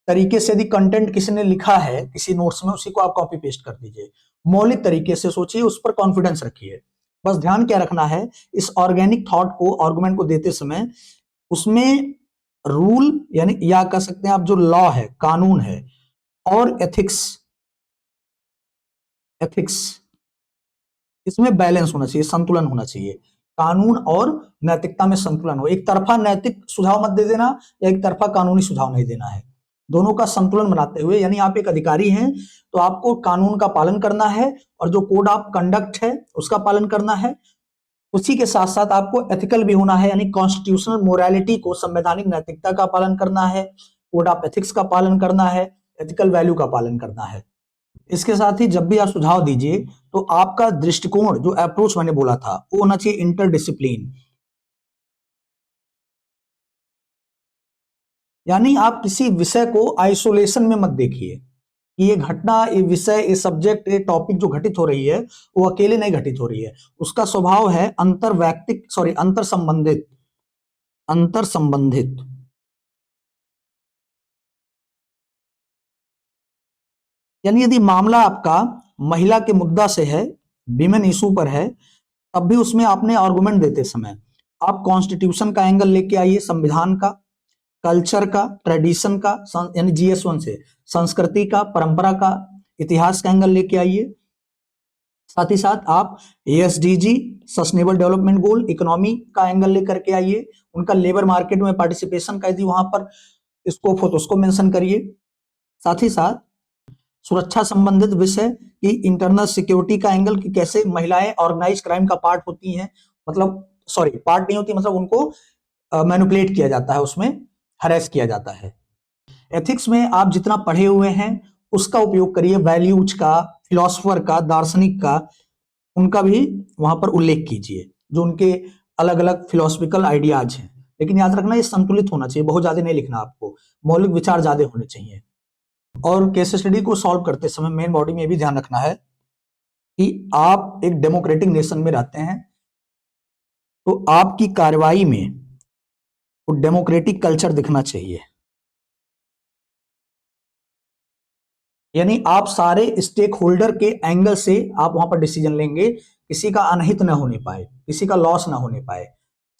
तरीके से यदि कंटेंट किसी ने लिखा है किसी नोट्स में, उसी को आप कॉपी पेस्ट कर दीजिए। मौलिक तरीके से सोचिए, उस पर कॉन्फिडेंस रखिए। बस ध्यान क्या रखना है, इस ऑर्गेनिक थॉट को, आर्गुमेंट को देते समय उसमें रूल यानी या कह सकते हैं आप जो लॉ है, कानून है, और एथिक्स एथिक्स इसमें बैलेंस होना चाहिए, संतुलन होना चाहिए। कानून और नैतिकता में संतुलन हो, एक तरफा नैतिक सुझाव मत दे देना या एक तरफा कानूनी सुझाव नहीं देना है। दोनों का संतुलन बनाते हुए, यानी आप एक अधिकारी हैं तो आपको कानून का पालन करना है, और जो कोड ऑफ कंडक्ट है उसका पालन करना है। उसी के साथ साथ आपको एथिकल भी होना है, यानी कॉन्स्टिट्यूशनल मोरालिटी को, संवैधानिक नैतिकता का पालन करना है, कोड ऑफ एथिक्स का पालन करना है, एथिकल वैल्यू का पालन करना है। इसके साथ ही जब भी आप सुझाव दीजिए तो आपका दृष्टिकोण, जो अप्रोच मैंने बोला था, वो होना चाहिए इंटरडिसिप्लिन। यानी आप किसी विषय को आइसोलेशन में मत देखिए कि ये घटना, ये विषय, ये सब्जेक्ट, ये टॉपिक जो घटित हो रही है वो अकेले नहीं घटित हो रही है। उसका स्वभाव है अंतर संबंधित। यानी यदि मामला आपका महिला के मुद्दा से है, विमेन इशू पर है, तब भी उसमें आपने आर्गुमेंट देते समय आप कॉन्स्टिट्यूशन का एंगल लेके आइए, संविधान का, कल्चर का, ट्रेडिशन का, यानी GS1 से संस्कृति का, परंपरा का, इतिहास का एंगल लेके आइए। साथ ही साथ आप SDG, sustainable development goal, economy का एंगल लेकर के आइए। उनका लेबर मार्केट में पार्टिसिपेशन का यदि वहां पर स्कोप हो तो उसको मेंशन करिए। साथ ही साथ सुरक्षा संबंधित विषय की इंटरनल सिक्योरिटी का एंगल, कि कैसे महिलाएं ऑर्गेनाइज क्राइम का पार्ट होती हैं, मतलब सॉरी पार्ट नहीं होती, मतलब उनको मैनिपुलेट किया जाता है, उसमें हरेस किया जाता है। एथिक्स में आप जितना पढ़े हुए हैं उसका उपयोग करिए, वैल्यूज का, फिलोसफर का, दार्शनिक का, उनका भी वहां पर उल्लेख कीजिए, जो उनके अलग अलग फिलोसफिकल आइडियाज हैं। लेकिन याद रखना ये संतुलित होना चाहिए, बहुत ज्यादा नहीं लिखना आपको, मौलिक विचार ज्यादा होने चाहिए। और केस स्टडी को सॉल्व करते समय मेन बॉडी में ये भी ध्यान रखना है कि आप एक डेमोक्रेटिक नेशन में रहते हैं, तो आपकी कार्रवाई में वो डेमोक्रेटिक कल्चर दिखना चाहिए। यानी आप सारे स्टेक होल्डर के एंगल से आप वहां पर डिसीजन लेंगे, किसी का अनहित ना होने पाए, किसी का लॉस ना होने पाए।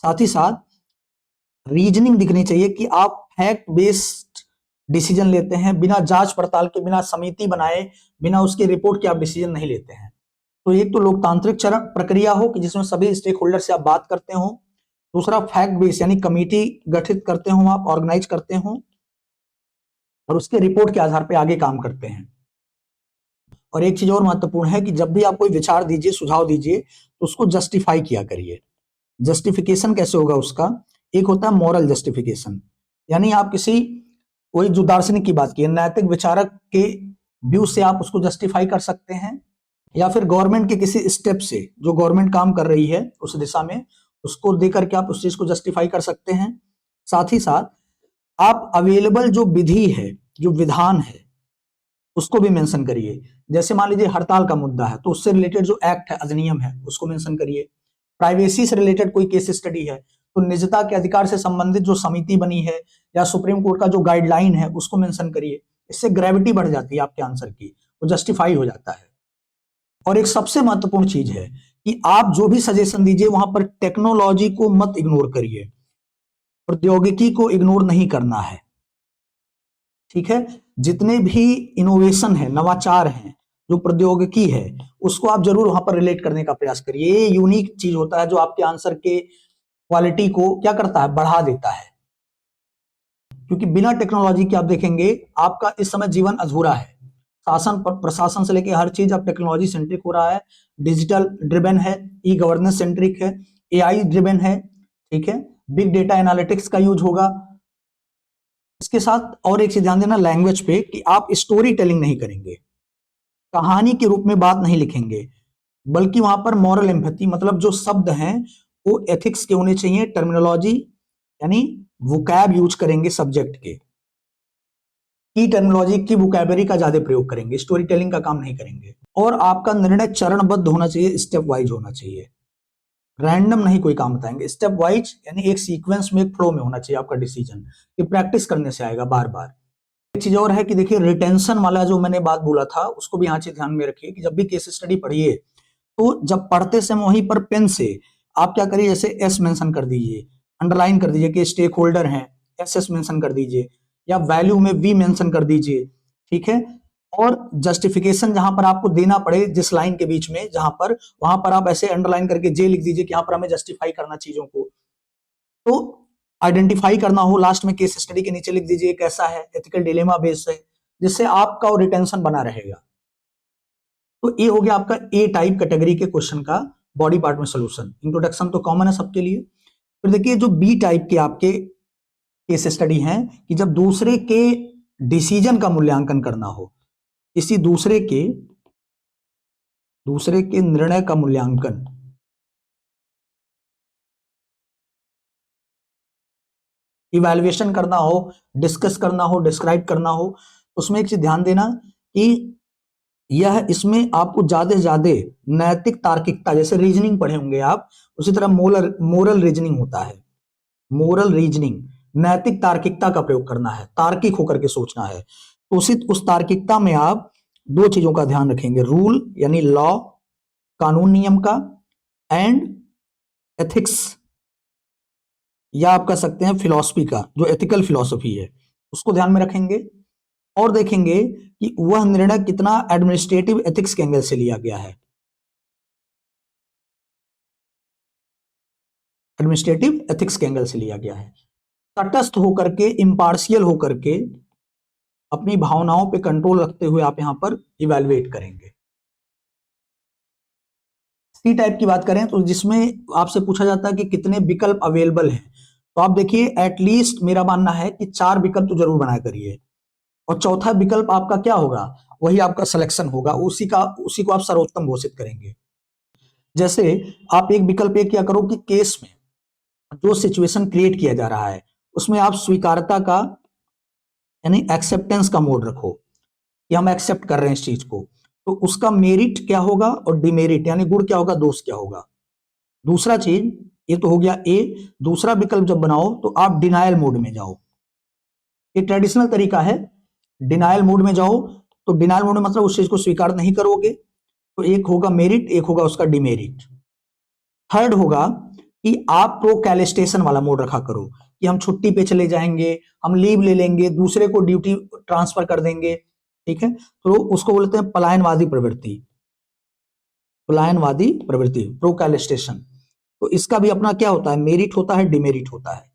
साथ ही साथ रीजनिंग दिखनी चाहिए कि आप फैक्ट बेस्ड डिसीजन लेते हैं, बिना जांच पड़ताल के, बिना समिति बनाए, बिना उसके रिपोर्ट के आप डिसीजन नहीं लेते हैं। तो एक तो लोकतांत्रिक चरण प्रक्रिया हो कि जिसमें सभी स्टेक होल्डर से आप बात करते हो। दूसरा फैक्ट बेस, यानी कमेटी गठित करते हो, आप ऑर्गेनाइज करते हो और उसके रिपोर्ट के आधार पर आगे काम करते हैं। और एक चीज और महत्वपूर्ण है कि जब भी आप कोई विचार दीजिए, सुझाव दीजिए, तो उसको जस्टिफाई किया करिए। जस्टिफिकेशन कैसे होगा उसका? एक होता है मॉरल जस्टिफिकेशन, यानी आप किसी, कोई जो दार्शनिक की बात की, नैतिक विचारक के व्यू से आप उसको जस्टिफाई कर सकते हैं, या फिर गवर्नमेंट के किसी स्टेप से, जो गवर्नमेंट काम कर रही है उस दिशा में, उसको देकर के आप उस चीज को जस्टिफाई कर सकते हैं। साथ ही साथ आप अवेलेबल जो विधि है, जो विधान है, उसको भी मेंशन करिए। जैसे मान लीजिए हड़ताल का मुद्दा है, तो उससे रिलेटेड जो एक्ट है, अधिनियम है, उसको मेंशन करिए। प्राइवेसी से रिलेटेड कोई केस स्टडी है, तो निजता के अधिकार से संबंधित जो समिति बनी है या सुप्रीम कोर्ट का जो गाइडलाइन है, उसको मेंशन करिए। इससे ग्रेविटी बढ़ जाती है आपके आंसर की, वो जस्टिफाई हो जाता है। और एक सबसे महत्वपूर्ण चीज है कि आप जो भी सजेशन दीजिए वहां पर टेक्नोलॉजी को मत इग्नोर करिए, प्रौद्योगिकी को इग्नोर नहीं करना है। ठीक है, जितने भी इनोवेशन है, नवाचार है, जो प्रौद्योगिकी है, उसको आप जरूर वहां पर रिलेट करने का प्रयास करिए। ये यूनिक चीज होता है जो आपके आंसर के क्वालिटी को क्या करता है, बढ़ा देता है। क्योंकि बिना टेक्नोलॉजी के आप देखेंगे आपका इस समय जीवन अधूरा है। शासन प्रशासन से लेकर हर चीज अब टेक्नोलॉजी सेंट्रिक हो रहा है, डिजिटल ड्रिवेन है, ई गवर्नेंस सेंट्रिक है, एआई ड्रिवेन है। ठीक है, बिग डेटा एनालिटिक्स का यूज होगा। इसके साथ और एक चीज ध्यान देना लैंग्वेज पे, कि आप स्टोरी टेलिंग नहीं करेंगे, कहानी के रूप में बात नहीं लिखेंगे, बल्कि वहां पर मॉरल एम्पैथी, मतलब जो शब्द हैं वो एथिक्स के होने चाहिए। टर्मिनोलॉजी यानी वोकैब यूज करेंगे सब्जेक्ट के, की टर्मिनोलॉजी की वोकैबलरी का ज्यादा प्रयोग करेंगे, स्टोरी टेलिंग का काम नहीं करेंगे। और आपका निर्णय चरणबद्ध होना चाहिए, स्टेप वाइज होना चाहिए, रैंडम नहीं कोई काम बताएंगे, स्टेप वाइज, यानी एक सीक्वेंस में, एक फ्लो में होना चाहिए आपका डिसीजन। ये प्रैक्टिस करने से आएगा बार बार। एक चीज और है कि देखिए रिटेंशन वाला जो मैंने बात बोला था, उसको भी यहाँ से ध्यान में रखिए कि जब भी केस स्टडी पढ़िए, तो जब पढ़ते समय वहीं पर पेन से आप क्या करिए, जैसे एस मेंशन कर दीजिए, अंडरलाइन कर दीजिए कि स्टेक होल्डर हैं, एस एस मेंशन कर दीजिए, या वैल्यू में वी मेंशन कर दीजिए। ठीक है, और जस्टिफिकेशन जहां पर आपको देना पड़े जिस लाइन के बीच में, जहां पर, वहां पर आप ऐसे अंडरलाइन करके जे लिख दीजिए कि यहां पर हमें जस्टिफाई करना चीजों को। तो आइडेंटिफाई करना हो, लास्ट में केस स्टडी के नीचे लिख दीजिए कैसा है, एथिकल डिलेमा बेस्ड है, जिससे आपका और रिटेंशन बना रहेगा। तो ये हो गया आपका ए टाइप कैटेगरी के क्वेश्चन का बॉडी पार्ट में सोल्यूशन। इंट्रोडक्शन तो कॉमन है सबके लिए। फिर देखिए जो बी टाइप के आपके केस स्टडी हैं, कि जब दूसरे के डिसीजन का मूल्यांकन करना हो, किसी दूसरे के निर्णय का मूल्यांकन, इवैल्यूएशन करना हो, डिस्कस करना हो, डिस्क्राइब करना हो, उसमें एक चीज ध्यान देना कि यह, इसमें आपको ज्यादा से ज्यादा नैतिक तार्किकता, जैसे रीजनिंग पढ़े होंगे आप, उसी तरह मोरल रीजनिंग होता है। मोरल रीजनिंग, नैतिक तार्किकता का प्रयोग करना है, तार्किक होकर के सोचना है। तो उस तार्किकता में आप दो चीजों का ध्यान रखेंगे, रूल यानी लॉ, कानून नियम का, एंड एथिक्स, या आप कह सकते हैं फिलॉसफी का, जो एथिकल फिलॉसफी है, उसको ध्यान में रखेंगे। और देखेंगे कि वह निर्णय कितना एडमिनिस्ट्रेटिव एथिक्स के एंगल से लिया गया है, एडमिनिस्ट्रेटिव एथिक्स के एंगल से लिया गया है। तटस्थ होकर के, इम्पार्शियल होकर के, अपनी भावनाओं पे कंट्रोल रखते हुए आप यहां पर इवैल्यूएट करेंगे। सी टाइप की बात करें तो जिसमें आपसे पूछा जाता है कि कितने विकल्प अवेलेबल हैं, तो आप देखिए एटलीस्ट मेरा मानना है कि 4 विकल्प तो जरूर बनाया करिए, और चौथा विकल्प आपका क्या होगा, वही आपका सिलेक्शन होगा, उसी को आप सर्वोत्तम घोषित करेंगे। जैसे आप एक विकल्प ये क्या करो कि केस में जो सिचुएशन क्रिएट किया जा रहा है उसमें आप स्वीकारता का यानी एक्सेप्टेंस का मोड रखो कि हम एक्सेप्ट कर रहे हैं इस चीज को, तो उसका मेरिट क्या होगा और डिमेरिट यानी गुण क्या होगा, दोष क्या होगा। दूसरा चीज, ये तो हो गया ए। दूसरा विकल्प जब बनाओ तो आप डिनायल मोड में जाओ, ये ट्रेडिशनल तरीका है। डिनायल मोड में जाओ तो डिनायल मोड में मतलब उस चीज को स्वीकार नहीं करोगे, तो एक होगा मेरिट, एक होगा उसका डिमेरिट। थर्ड होगा कि आप प्रोकैलिस्टेशन वाला मोड रखा करो कि हम छुट्टी पे चले जाएंगे, हम लीव ले लेंगे, दूसरे को ड्यूटी ट्रांसफर कर देंगे, ठीक है, तो उसको बोलते हैं पलायनवादी प्रवृत्ति, पलायनवादी प्रवृत्ति, प्रोकैलिस्टेशन। तो इसका भी अपना क्या होता है, मेरिट होता है, डिमेरिट होता है।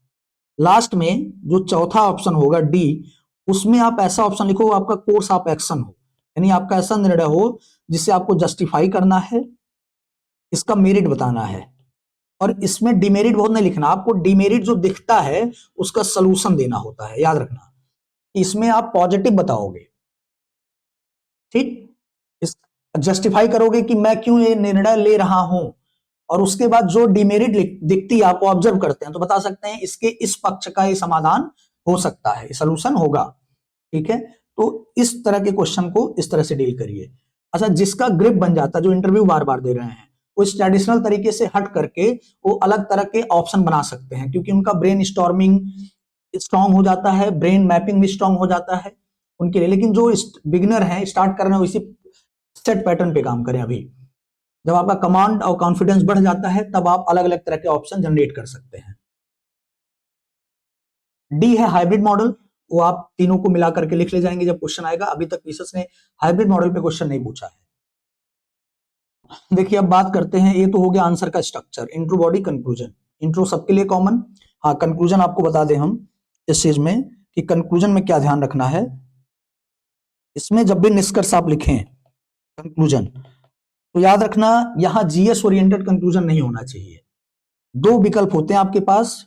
लास्ट में जो चौथा ऑप्शन होगा डी, उसमें आप ऐसा ऑप्शन लिखो आपका कोर्स ऑफ एक्शन हो, यानी आपका ऐसा निर्णय हो जिससे आपको जस्टिफाई करना है, इसका मेरिट बताना है, और इसमें डिमेरिट बहुत नहीं लिखना, आपको डिमेरिट जो दिखता है उसका सलूशन देना होता है, याद रखना। इसमें आप पॉजिटिव बताओगे, ठीक, इस जस्टिफाई करोगे कि मैं क्यों ये निर्णय ले रहा हूं, और उसके बाद जो डिमेरिट दिखती है आपको ऑब्जर्व करते हैं तो बता सकते हैं इसके इस पक्ष का ये समाधान हो सकता है, सलूशन होगा, ठीक है। तो इस तरह के क्वेश्चन को इस तरह से डील करिए। अच्छा, जिसका ग्रिप बन जाता है, जो इंटरव्यू बार बार दे रहे हैं, वो इस ट्रेडिशनल तरीके से हट करके वो अलग तरह के ऑप्शन बना सकते हैं, क्योंकि उनका ब्रेन स्टॉर्मिंग स्ट्रांग हो जाता है, ब्रेन मैपिंग भी स्ट्रांग हो जाता है उनके लिए। लेकिन जो बिगिनर हैं, स्टार्ट कर रहे हैं, इसी सेट पैटर्न पे काम करें। अभी जब आपका कमांड और कॉन्फिडेंस बढ़ जाता है तब आप अलग अलग तरह के ऑप्शन जनरेट कर सकते हैं। डी है हाइब्रिड मॉडल, वो आप तीनों को मिला करके लिख ले जाएंगे जब क्वेश्चन आएगा। अभी तक पीसेस ने हाइब्रिड मॉडल पे क्वेश्चन नहीं पूछा है। देखिए अब बात करते हैं, ये तो हो गया आंसर का structure, intro, body, conclusion. Intro सबके लिए कॉमन, हाँ कंक्लूजन आपको बता दें हम इस चीज में कि कंक्लूजन में क्या ध्यान रखना है। इसमें जब भी निष्कर्ष आप लिखें कंक्लूजन, तो याद रखना यहां जीएस ओरिएंटेड कंक्लूजन नहीं होना चाहिए। दो विकल्प होते हैं आपके पास,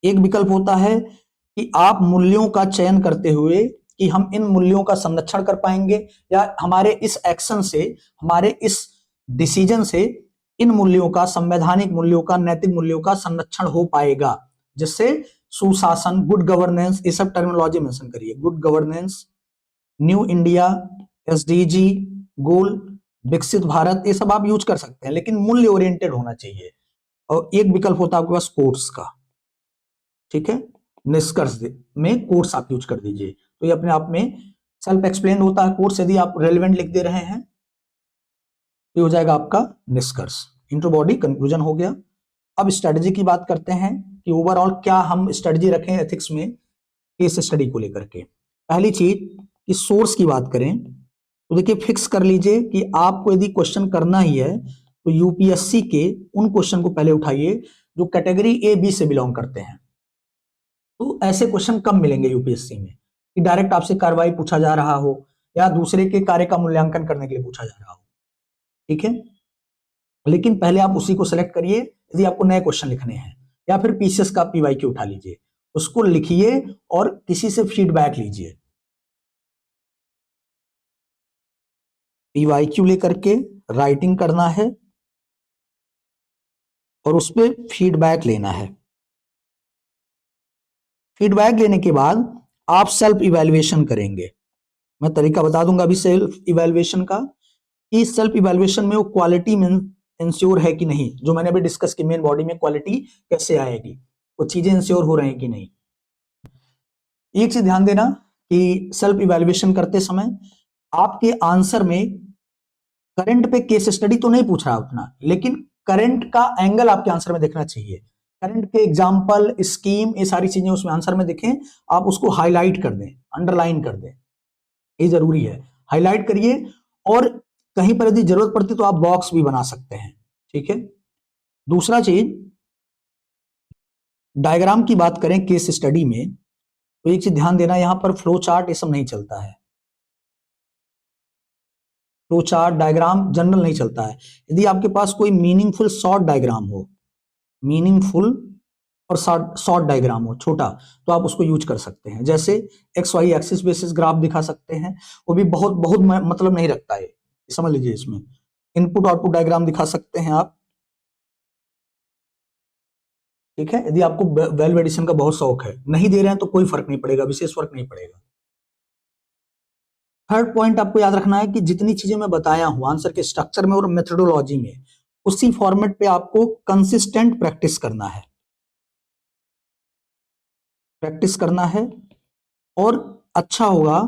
एक विकल्प होता है कि आप मूल्यों का चयन करते हुए कि हम इन मूल्यों का संरक्षण कर पाएंगे, या हमारे इस एक्शन से, हमारे इस डिसीजन से इन मूल्यों का, संवैधानिक मूल्यों का, नैतिक मूल्यों का संरक्षण हो पाएगा, जिससे सुशासन, गुड गवर्नेंस, ये सब टर्मिनोलॉजी मेंशन करिए, good governance, new India, SDG goal, Viksit Bharat, ये सब आप यूज कर सकते हैं, लेकिन मूल्य ओरिएंटेड होना चाहिए। और एक विकल्प होता है आपके पास कोर्स का, ठीक है, निष्कर्ष में कोर्स आप यूज कर दीजिए, तो ये अपने आप में सेल्फ एक्सप्लेन होता है। कोर्स यदि आप रेलिवेंट लिख दे रहे हैं तो हो जाएगा आपका निष्कर्ष। इंट्रो, बॉडी, कंक्लूजन हो गया। अब स्ट्रेटजी की बात करते हैं कि ओवरऑल क्या हम स्ट्रेटजी रखें एथिक्स में केस स्टडी को लेकर के। पहली चीज कि सोर्स की बात करें तो देखिए फिक्स कर लीजिए कि आपको यदि क्वेश्चन करना ही है तो यूपीएससी के उन क्वेश्चन को पहले उठाइए जो कैटेगरी ए बी से बिलोंग करते हैं। तो ऐसे क्वेश्चन कम मिलेंगे यूपीएससी में कि डायरेक्ट आपसे कार्रवाई पूछा जा रहा हो या दूसरे के कार्य का मूल्यांकन करने के लिए पूछा जा रहा हो, ठीक है। लेकिन पहले आप उसी को सेलेक्ट करिए यदि आपको नए क्वेश्चन लिखने हैं, या फिर पीसीएस का पीवाईक्यू उठा लीजिए, उसको लिखिए और किसी से फीडबैक लीजिए। पीवाईक्यू लेकर के राइटिंग करना है और उस पर फीडबैक लेना है। फीडबैक लेने के बाद आप सेल्फ इवैल्यूएशन करेंगे। मैं तरीका बता दूंगा अभी सेल्फ इवैल्यूएशन का, कि सेल्फ इवैल्यूएशन में वो क्वालिटी में इंश्योर है कि नहीं, जो मैंने अभी डिस्कस की मेन बॉडी में क्वालिटी कैसे आएगी, वो चीजें इंश्योर हो रही हैं कि नहीं। एक चीज ध्यान देना कि सेल्फ इवैल्यूएशन करते समय आपके आंसर में करंट पे केस स्टडी तो नहीं पूछ रहा उतना, लेकिन करंट का एंगल आपके आंसर में देखना चाहिए। करंट के एग्जाम्पल, स्कीम, ये सारी चीजें उसमें आंसर में दिखें, आप उसको हाईलाइट कर दें, अंडरलाइन कर दें। ये जरूरी है, हाईलाइट करिए, और कहीं पर यदि जरूरत पड़ती तो आप बॉक्स भी बना सकते हैं, ठीक है। दूसरा चीज, डायग्राम की बात करें केस स्टडी में, तो एक चीज ध्यान देना, यहां पर फ्लो चार्ट ये सब नहीं चलता है, फ्लो चार्ट डायग्राम जनरल नहीं चलता है। यदि आपके पास कोई मीनिंगफुल शॉर्ट डायग्राम हो, मीनिंगफुल और शॉर्ट डायग्राम हो छोटा, तो आप उसको यूज कर सकते हैं। जैसे X Y axis basis graph दिखा सकते हैं, वो भी बहुत बहुत मतलब नहीं रखता है, समझ लीजिए। इसमें इनपुट आउटपुट डायग्राम दिखा सकते हैं आप, ठीक है। यदि आपको वैल्यू एडिशन का बहुत शौक है, नहीं दे रहे हैं तो कोई फर्क नहीं पड़ेगा, विशेष फर्क नहीं पड़ेगा। थर्ड पॉइंट आपको याद रखना है कि जितनी चीजें मैं बताया हूं आंसर के स्ट्रक्चर में और मेथोडोलॉजी में, उसी फॉर्मेट पे आपको कंसिस्टेंट प्रैक्टिस करना है, प्रैक्टिस करना है। और अच्छा होगा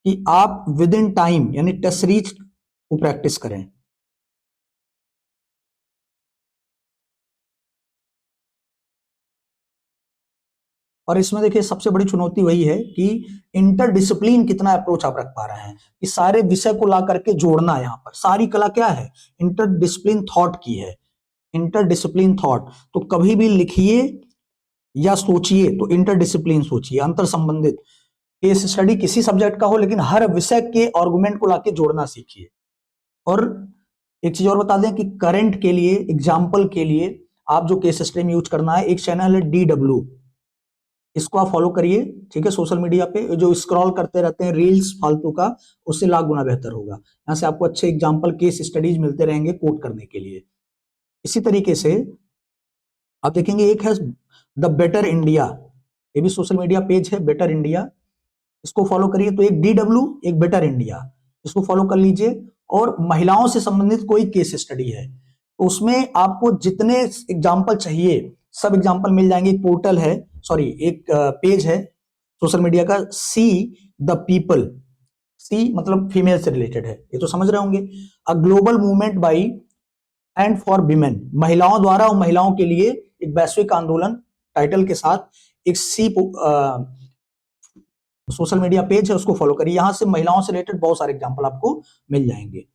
कि आप विद इन टाइम यानी टेस्ट सीरीज को प्रैक्टिस करें। और इसमें देखिए सबसे बड़ी चुनौती वही है कि इंटर डिसिप्लिन कितना अप्रोच आप रख पा रहे हैं, कि सारे विषय को ला करके जोड़ना। यहाँ पर सारी कला क्या है, इंटर डिसिप्लिन थॉट की है, इंटर डिसिप्लिन थॉट। तो कभी भी लिखिए या सोचिए तो इंटर डिसिप्लिन सोचिए, अंतर संबंधित। केस स्टडी किसी सब्जेक्ट का हो, लेकिन हर विषय के आर्गुमेंट को लाके जोड़ना सीखिए। और एक चीज और बता दें कि करंट के लिए, एग्जाम्पल के लिए आप जो केस स्टडी में यूज करना है, एक चैनल है DW, इसको आप फॉलो करिए, ठीक है। सोशल मीडिया पे जो स्क्रॉल करते रहते हैं रील्स फालतू का, उससे लाख गुना बेहतर होगा। यहाँ से आपको अच्छे एग्जाम्पल केस स्टडीज मिलते रहेंगे कोट करने के लिए। इसी तरीके से आप देखेंगे एक है द बेटर इंडिया, ये भी सोशल मीडिया पेज है, बेटर इंडिया, इसको फॉलो करिए। तो एक DW, एक बेटर इंडिया, इसको फॉलो कर लीजिए। और महिलाओं से संबंधित कोई केस स्टडी है तो उसमें आपको जितने एग्जाम्पल चाहिए सब एग्जाम्पल मिल जाएंगे। एक पोर्टल है, सॉरी एक पेज है सोशल मीडिया का, सी द पीपल, सी मतलब फीमेल से रिलेटेड है, ये तो समझ रहे होंगे। A global movement by and for women, महिलाओं द्वारा और महिलाओं के लिए एक वैश्विक आंदोलन टाइटल के साथ एक सी सोशल मीडिया पेज है, उसको फॉलो करिए। यहां से महिलाओं से रिलेटेड बहुत सारे एग्जांपल आपको मिल जाएंगे।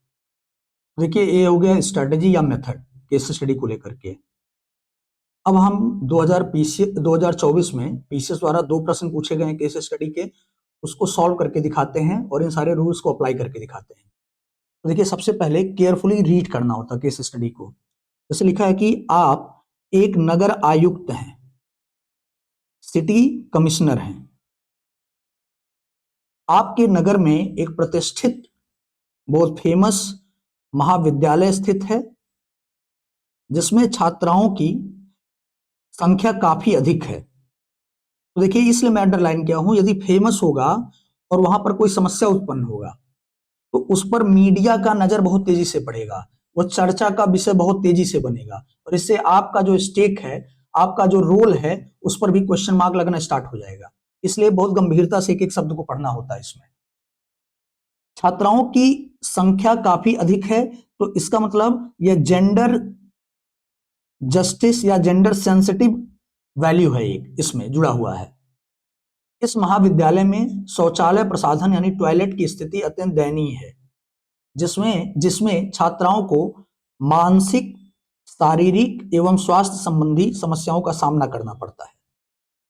देखिए ये हो गया स्ट्रेटेजी या मेथड केस स्टडी को लेकर के। अब हम 2024 में पीसीएस द्वारा 2 प्रश्न पूछे गए केस स्टडी के, उसको सॉल्व करके दिखाते हैं और इन सारे रूल्स को अप्लाई करके दिखाते हैं। तो देखिए सबसे पहले केयरफुली रीड करना होता है केस स्टडी को। जैसे लिखा है कि आप एक नगर आयुक्त हैं, सिटी कमिश्नर हैं, आपके नगर में एक प्रतिष्ठित बहुत फेमस महाविद्यालय स्थित है जिसमें छात्राओं की संख्या काफी अधिक है। तो देखिए इसलिए मैं अंडरलाइन किया हूं, यदि फेमस होगा और वहां पर कोई समस्या उत्पन्न होगा तो उस पर मीडिया का नजर बहुत तेजी से पड़ेगा, वो चर्चा का विषय बहुत तेजी से बनेगा, और इससे आपका जो स्टेक है, आपका जो रोल है, उस पर भी क्वेश्चन मार्क लगना स्टार्ट हो जाएगा। इसलिए बहुत गंभीरता से एक एक शब्द को पढ़ना होता है इसमें। छात्राओं की संख्या काफी अधिक है, तो इसका मतलब यह जेंडर जस्टिस या जेंडर सेंसिटिव वैल्यू है, एक इसमें जुड़ा हुआ है। इस महाविद्यालय में शौचालय प्रसाधन यानी टॉयलेट की स्थिति अत्यंत दयनीय है, जिसमें जिसमें छात्राओं को मानसिक, शारीरिक एवं स्वास्थ्य संबंधी समस्याओं का सामना करना पड़ता है।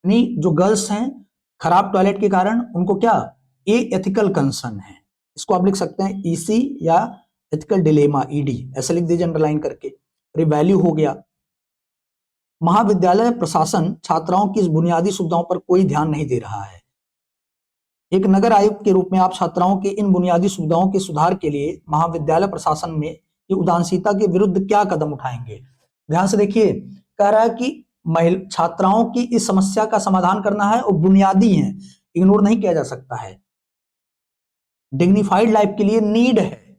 यानी जो गर्ल्स हैं, खराब टॉयलेट के कारण उनको क्या, ए एथिकल कंसर्न है, इसको आप लिख सकते हैं ईसी या एथिकल डिलेमा, ईडी ऐसे लिख दीजिए अंडरलाइन करके। वैल्यू हो गया। महाविद्यालय प्रशासन छात्राओं की इस बुनियादी सुविधाओं पर कोई ध्यान नहीं दे रहा है। एक नगर आयुक्त के रूप में आप छात्राओं के इन बुनियादी सुविधाओं के सुधार के लिए महाविद्यालय प्रशासन में की उदासीनता के विरुद्ध क्या कदम उठाएंगे। ध्यान से देखिए, कह रहा है कि छात्राओं की इस समस्या का समाधान करना है और बुनियादी है, इग्नोर नहीं किया जा सकता है। डिग्निफाइड लाइफ के लिए नीड है,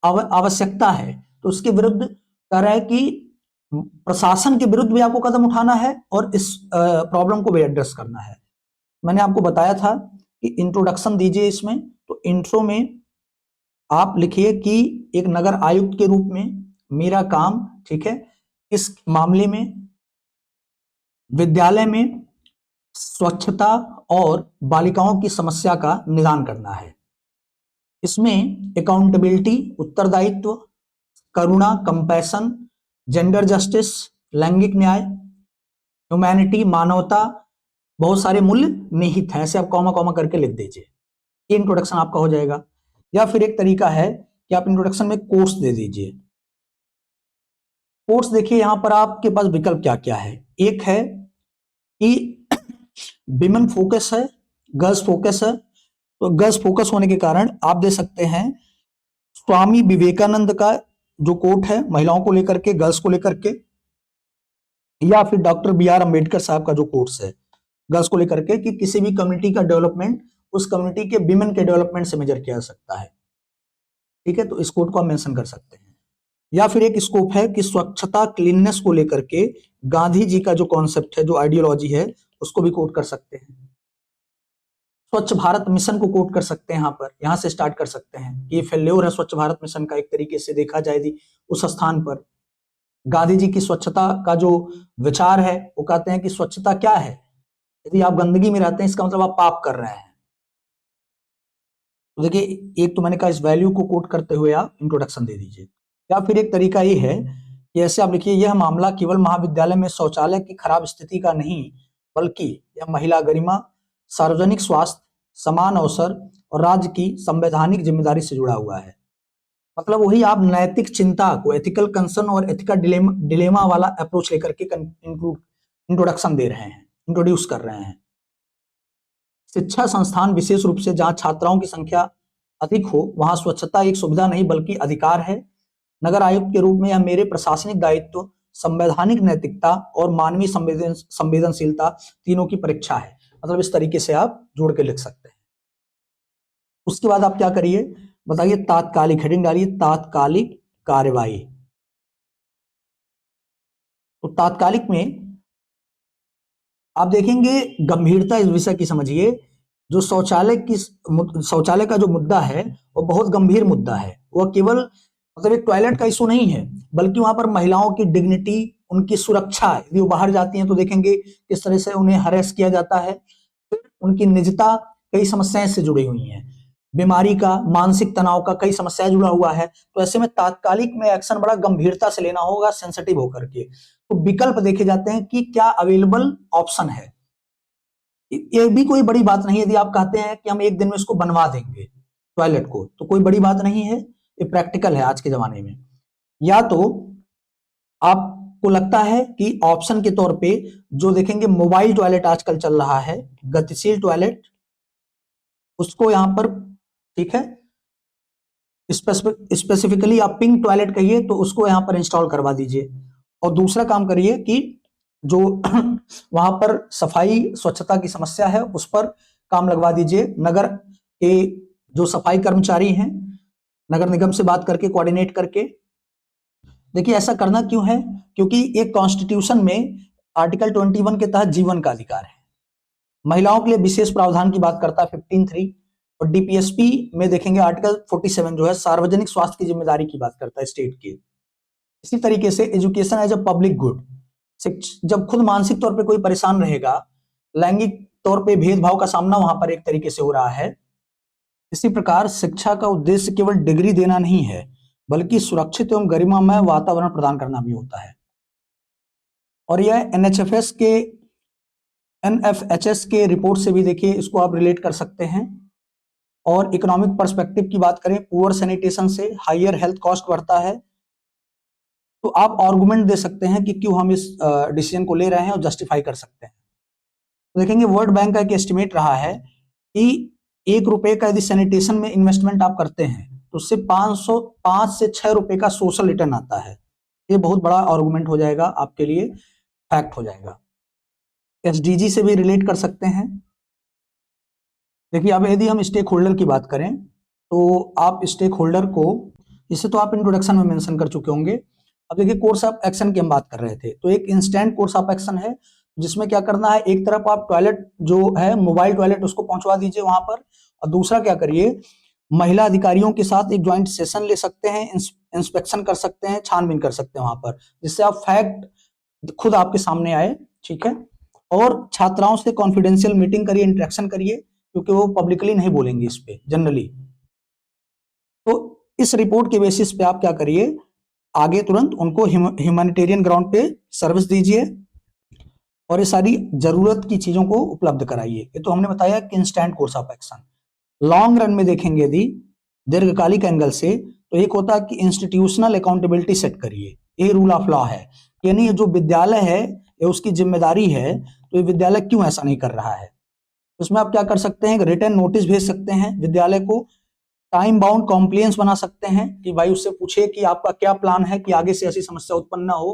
आवश्यकता है, तो उसके विरुद्ध कह रहा है कि प्रशासन के विरुद्ध भी आपको कदम उठाना है और इस प्रॉब्लम को भी एड्रेस करना है। मैंने आपको बताया था कि इंट्रोडक्शन दीजिए इसमें, तो इंट्रो में आप लिखिए कि एक नगर आयुक्त के रूप में मेरा काम, ठीक है, इस मामले में विद्यालय में स्वच्छता और बालिकाओं की समस्या का निदान करना है। इसमें अकाउंटेबिलिटी, उत्तरदायित्व, करुणा, कंपैशन, जेंडर जस्टिस, लैंगिक न्याय, ह्यूमैनिटी, मानवता, बहुत सारे मूल्य निहित हैं। ऐसे आप कॉमा कॉमा करके लिख दीजिए, ये इंट्रोडक्शन आपका हो जाएगा। या फिर एक तरीका है कि आप इंट्रोडक्शन में कोर्स दे दीजिए। कोर्स देखिए यहां पर आपके पास विकल्प क्या क्या है। एक है कि विमेन फोकस है, गर्ल्स फोकस है। तो गर्ल्स फोकस होने के कारण आप दे सकते हैं स्वामी विवेकानंद का जो कोट है महिलाओं को लेकर के, गर्ल्स को लेकर के, या फिर डॉक्टर बी आर अम्बेडकर साहब का जो कोर्स है गर्ल्स को लेकर के, कि किसी भी कम्युनिटी का डेवलपमेंट उस कम्युनिटी के विमेन के डेवलपमेंट से मेजर किया जा सकता है। ठीक है, तो इस कोट को आप मेंशन कर सकते हैं। या फिर एक स्कोप है कि स्वच्छता, क्लीननेस को लेकर के गांधी जी का जो कॉन्सेप्ट है, जो आइडियोलॉजी है, उसको भी कोट कर सकते हैं। स्वच्छ भारत मिशन को कोट कर सकते हैं, यहां से स्टार्ट कर सकते हैं कि ये फेल्योर है स्वच्छ भारत मिशन का, एक तरीके से देखा जाए यदि उस स्थान पर। गांधी जी की स्वच्छता का जो विचार है, वो कहते हैं कि स्वच्छता क्या है, यदि आप गंदगी में रहते हैं इसका मतलब आप पाप कर रहे हैं। तो देखिए, एक तो मैंने कहा इस वैल्यू को कोट करते हुए आप इंट्रोडक्शन दे दीजिए। या फिर एक तरीका ये है कि ऐसे आप लिखिए, यह मामला केवल महाविद्यालय में शौचालय की खराब स्थिति का नहीं, बल्कि यह महिला गरिमा, सार्वजनिक स्वास्थ्य, समान अवसर और राज्य की संवैधानिक जिम्मेदारी से जुड़ा हुआ है। मतलब वही आप नैतिक चिंता को, एथिकल कंसर्न और एथिकल डिलेमा वाला अप्रोच लेकर के इंट्रोडक्शन दे रहे हैं, इंट्रोड्यूस कर रहे हैं। शिक्षा संस्थान विशेष रूप से जहां छात्राओं की संख्या अधिक हो, वहां स्वच्छता एक सुविधा नहीं बल्कि अधिकार है। नगर आयुक्त के रूप में यह मेरे प्रशासनिक दायित्व, संवैधानिक नैतिकता और मानवीय संवेदनशीलता तीनों की परीक्षा है। मतलब इस तरीके से आप जोड़ के लिख सकते हैं। उसके बाद आप क्या करिए, बताइए, तात्कालिक, हेडिंग डालिए तात्कालिक कार्यवाही। तो तात्कालिक में आप देखेंगे गंभीरता इस विषय की समझिए। जो शौचालय का जो मुद्दा है वो बहुत गंभीर मुद्दा है। वह केवल मतलब एक टॉयलेट का इशू नहीं है, बल्कि वहां पर महिलाओं की डिग्निटी, उनकी सुरक्षा, यदि वो बाहर जाती हैं तो देखेंगे किस तरह से उन्हें हरेस किया जाता है। उनकी निजता, कई समस्याएं से जुड़ी हुई हैं। बीमारी का, मानसिक तनाव का कई समस्याएं जुड़ा हुआ है। तो ऐसे में तात्कालिक में एक्शन बड़ा गंभीरता से लेना होगा, सेंसिटिव होकर के। तो विकल्प देखे जाते हैं कि क्या अवेलेबल ऑप्शन है। ये भी कोई बड़ी बात नहीं है। यदि आप कहते हैं कि हम एक दिन में इसको बनवा देंगे टॉयलेट को, तो कोई बड़ी बात नहीं है, ये प्रैक्टिकल है आज के जमाने में। या तो आपको लगता है कि ऑप्शन के तौर पे जो देखेंगे मोबाइल टॉयलेट आजकल चल रहा है, गतिशील टॉयलेट, उसको यहां पर, ठीक है, स्पेसिफिकली आप पिंक टॉयलेट कहिए तो उसको यहां पर इंस्टॉल करवा दीजिए। और दूसरा काम करिए कि जो वहां पर सफाई स्वच्छता की समस्या है उस पर काम लगवा दीजिए। नगर के जो सफाई कर्मचारी हैं, नगर निगम से बात करके, कोऑर्डिनेट करके। देखिए, ऐसा करना क्यों है, क्योंकि एक कॉन्स्टिट्यूशन में आर्टिकल 21 के तहत जीवन का अधिकार है। महिलाओं के लिए विशेष प्रावधान की बात करता है 15(3), और डीपीएसपी में देखेंगे आर्टिकल 47 जो है सार्वजनिक स्वास्थ्य की जिम्मेदारी की बात करता है स्टेट की। इसी तरीके से education as a public good, जब खुद मानसिक तौर पे कोई परेशान रहेगा, लैंगिक तौर पे भेदभाव का सामना वहां पर एक तरीके से हो रहा है। इसी प्रकार शिक्षा का उद्देश्य केवल डिग्री देना नहीं है, बल्कि सुरक्षित एवं गरिमामय वातावरण प्रदान करना भी होता है। और यह एनएफएचएस के रिपोर्ट से भी देखिए इसको आप रिलेट कर सकते हैं। और इकोनॉमिक पर्सपेक्टिव की बात करें, पुअर सैनिटेशन से हायर हेल्थ कॉस्ट बढ़ता है। तो आप आर्गुमेंट दे सकते हैं कि क्यों हम इस डिसीजन को ले रहे हैं और जस्टिफाई कर सकते हैं। तो देखेंगे वर्ल्ड बैंक का एक एस्टिमेट रहा है कि ₹1 का यदि सैनिटेशन में इन्वेस्टमेंट आप करते हैं तो उससे 5 से 6 रुपए का सोशल रिटर्न आता है। ये बहुत बड़ा आर्गुमेंट हो जाएगा आपके लिए, फैक्ट हो जाएगा। एसडीजी से भी रिलेट कर सकते हैं। देखिए, अब यदि हम स्टेक होल्डर की बात करें तो आप स्टेक होल्डर को, इसे तो आप इंट्रोडक्शन में मेंशन कर चुके होंगे। अब देखिए, कोर्स ऑफ एक्शन की हम बात कर रहे थे, तो एक इंस्टेंट कोर्स ऑफ एक्शन है जिसमें क्या करना है, एक तरफ आप टॉयलेट जो है मोबाइल टॉयलेट उसको पहुंचवा दीजिए वहां पर, और दूसरा क्या करिए, महिला अधिकारियों के साथ एक ज्वाइंट सेशन ले सकते हैं, इंस्पेक्शन कर सकते हैं, छानबीन कर सकते हैं वहां पर, जिससे आप फैक्ट खुद आपके सामने आए। ठीक है, और छात्राओं से कॉन्फिडेंशियल मीटिंग करिए, इंटरेक्शन करिए, क्योंकि वो पब्लिकली नहीं बोलेंगे इस पे जनरली। इस रिपोर्ट के बेसिस पे आप क्या करिए, आगे तुरंत उनको ह्यूमैनिटेरियन ग्राउंड पे सर्विस दीजिए और ये सारी जरूरत की चीजों को उपलब्ध कराइए। ये तो हमने बताया कि instant course of action. Long run में देखेंगे यदि दीर्घकालिक एंगल से, तो एक होता है कि इंस्टीट्यूशनल अकाउंटेबिलिटी सेट करिए। ये रूल ऑफ लॉ है, यानी जो विद्यालय है ये उसकी जिम्मेदारी है, तो ये विद्यालय क्यों ऐसा नहीं कर रहा है। उसमें आप क्या कर सकते हैं, रिटर्न नोटिस भेज सकते हैं विद्यालय को, टाइम बाउंड कॉम्प्लियंस बना सकते हैं कि भाई उससे पूछे कि आपका क्या प्लान है कि आगे से ऐसी समस्या उत्पन्न ना हो।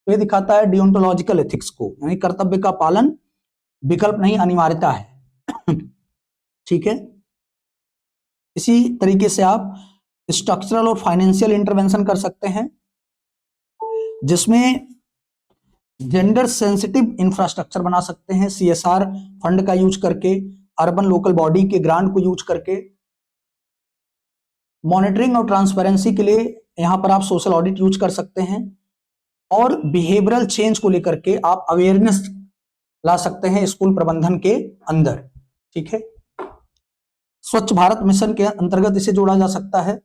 तो ये दिखाता है डियोंटोलॉजिकल एथिक्स को, यानी कर्तव्य का पालन विकल्प नहीं अनिवार्यता है। ठीक है। इसी तरीके से आप स्ट्रक्चरल और फाइनेंशियल इंटरवेंशन कर सकते हैं, जिसमें जेंडर सेंसिटिव इंफ्रास्ट्रक्चर बना सकते हैं CSR फंड का यूज करके, अर्बन लोकल बॉडी के ग्रांट को यूज करके। मॉनिटरिंग और ट्रांसपेरेंसी के लिए यहां पर आप सोशल ऑडिट यूज कर सकते हैं, और बिहेवियरल चेंज को लेकर के आप अवेयरनेस ला सकते हैं स्कूल प्रबंधन के अंदर। ठीक है। स्वच्छ भारत मिशन के अंतर्गत इसे जोड़ा जा सकता है।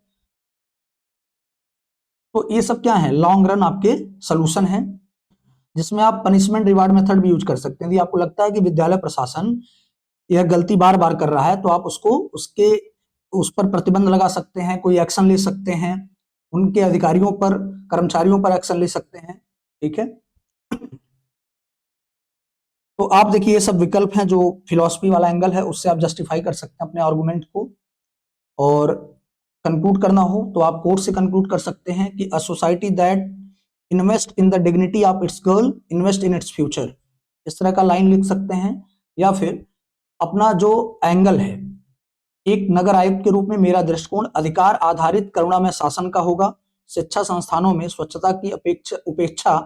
तो ये सब क्या है, लॉन्ग रन आपके सोल्यूशन है, जिसमें आप पनिशमेंट रिवार्ड मेथड भी यूज कर सकते हैं। यदि आपको लगता है कि विद्यालय प्रशासन यह गलती बार बार कर रहा है, तो आप उसको उस पर प्रतिबंध लगा सकते हैं, कोई एक्शन ले सकते हैं, उनके अधिकारियों पर, कर्मचारियों पर एक्शन ले सकते हैं। ठीक है। तो आप देखिए ये सब विकल्प हैं, जो फिलॉसफी वाला एंगल है उससे आप जस्टिफाई कर सकते हैं अपने आर्गुमेंट को। और कंक्लूड करना हो तो आप कोर्ट से कंक्लूड कर सकते हैं कि a society that invest in the dignity of its girl invest in its future, इस तरह का लाइन लिख सकते हैं। या फिर अपना जो एंगल है, एक नगर आयुक्त के रूप में मेरा दृष्टिकोण अधिकार आधारित करुणा में शासन का होगा। शिक्षा संस्थानों में स्वच्छता की उपेक्षा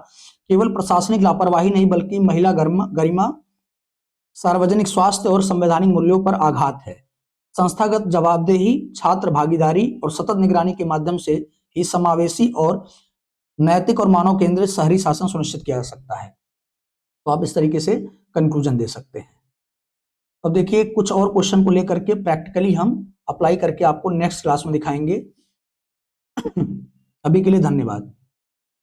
केवल प्रशासनिक लापरवाही नहीं बल्कि महिला गरिमा, सार्वजनिक स्वास्थ्य और संवैधानिक मूल्यों पर आघात है। संस्थागत जवाबदेही, छात्र भागीदारी और सतत निगरानी के माध्यम से ही समावेशी और नैतिक और मानव केंद्रित शहरी शासन सुनिश्चित किया जा सकता है। तो आप इस तरीके से कंक्लूजन दे सकते हैं। अब देखिए कुछ और क्वेश्चन को लेकर के प्रैक्टिकली हम अप्लाई करके आपको नेक्स्ट क्लास में दिखाएंगे। अभी के लिए धन्यवाद।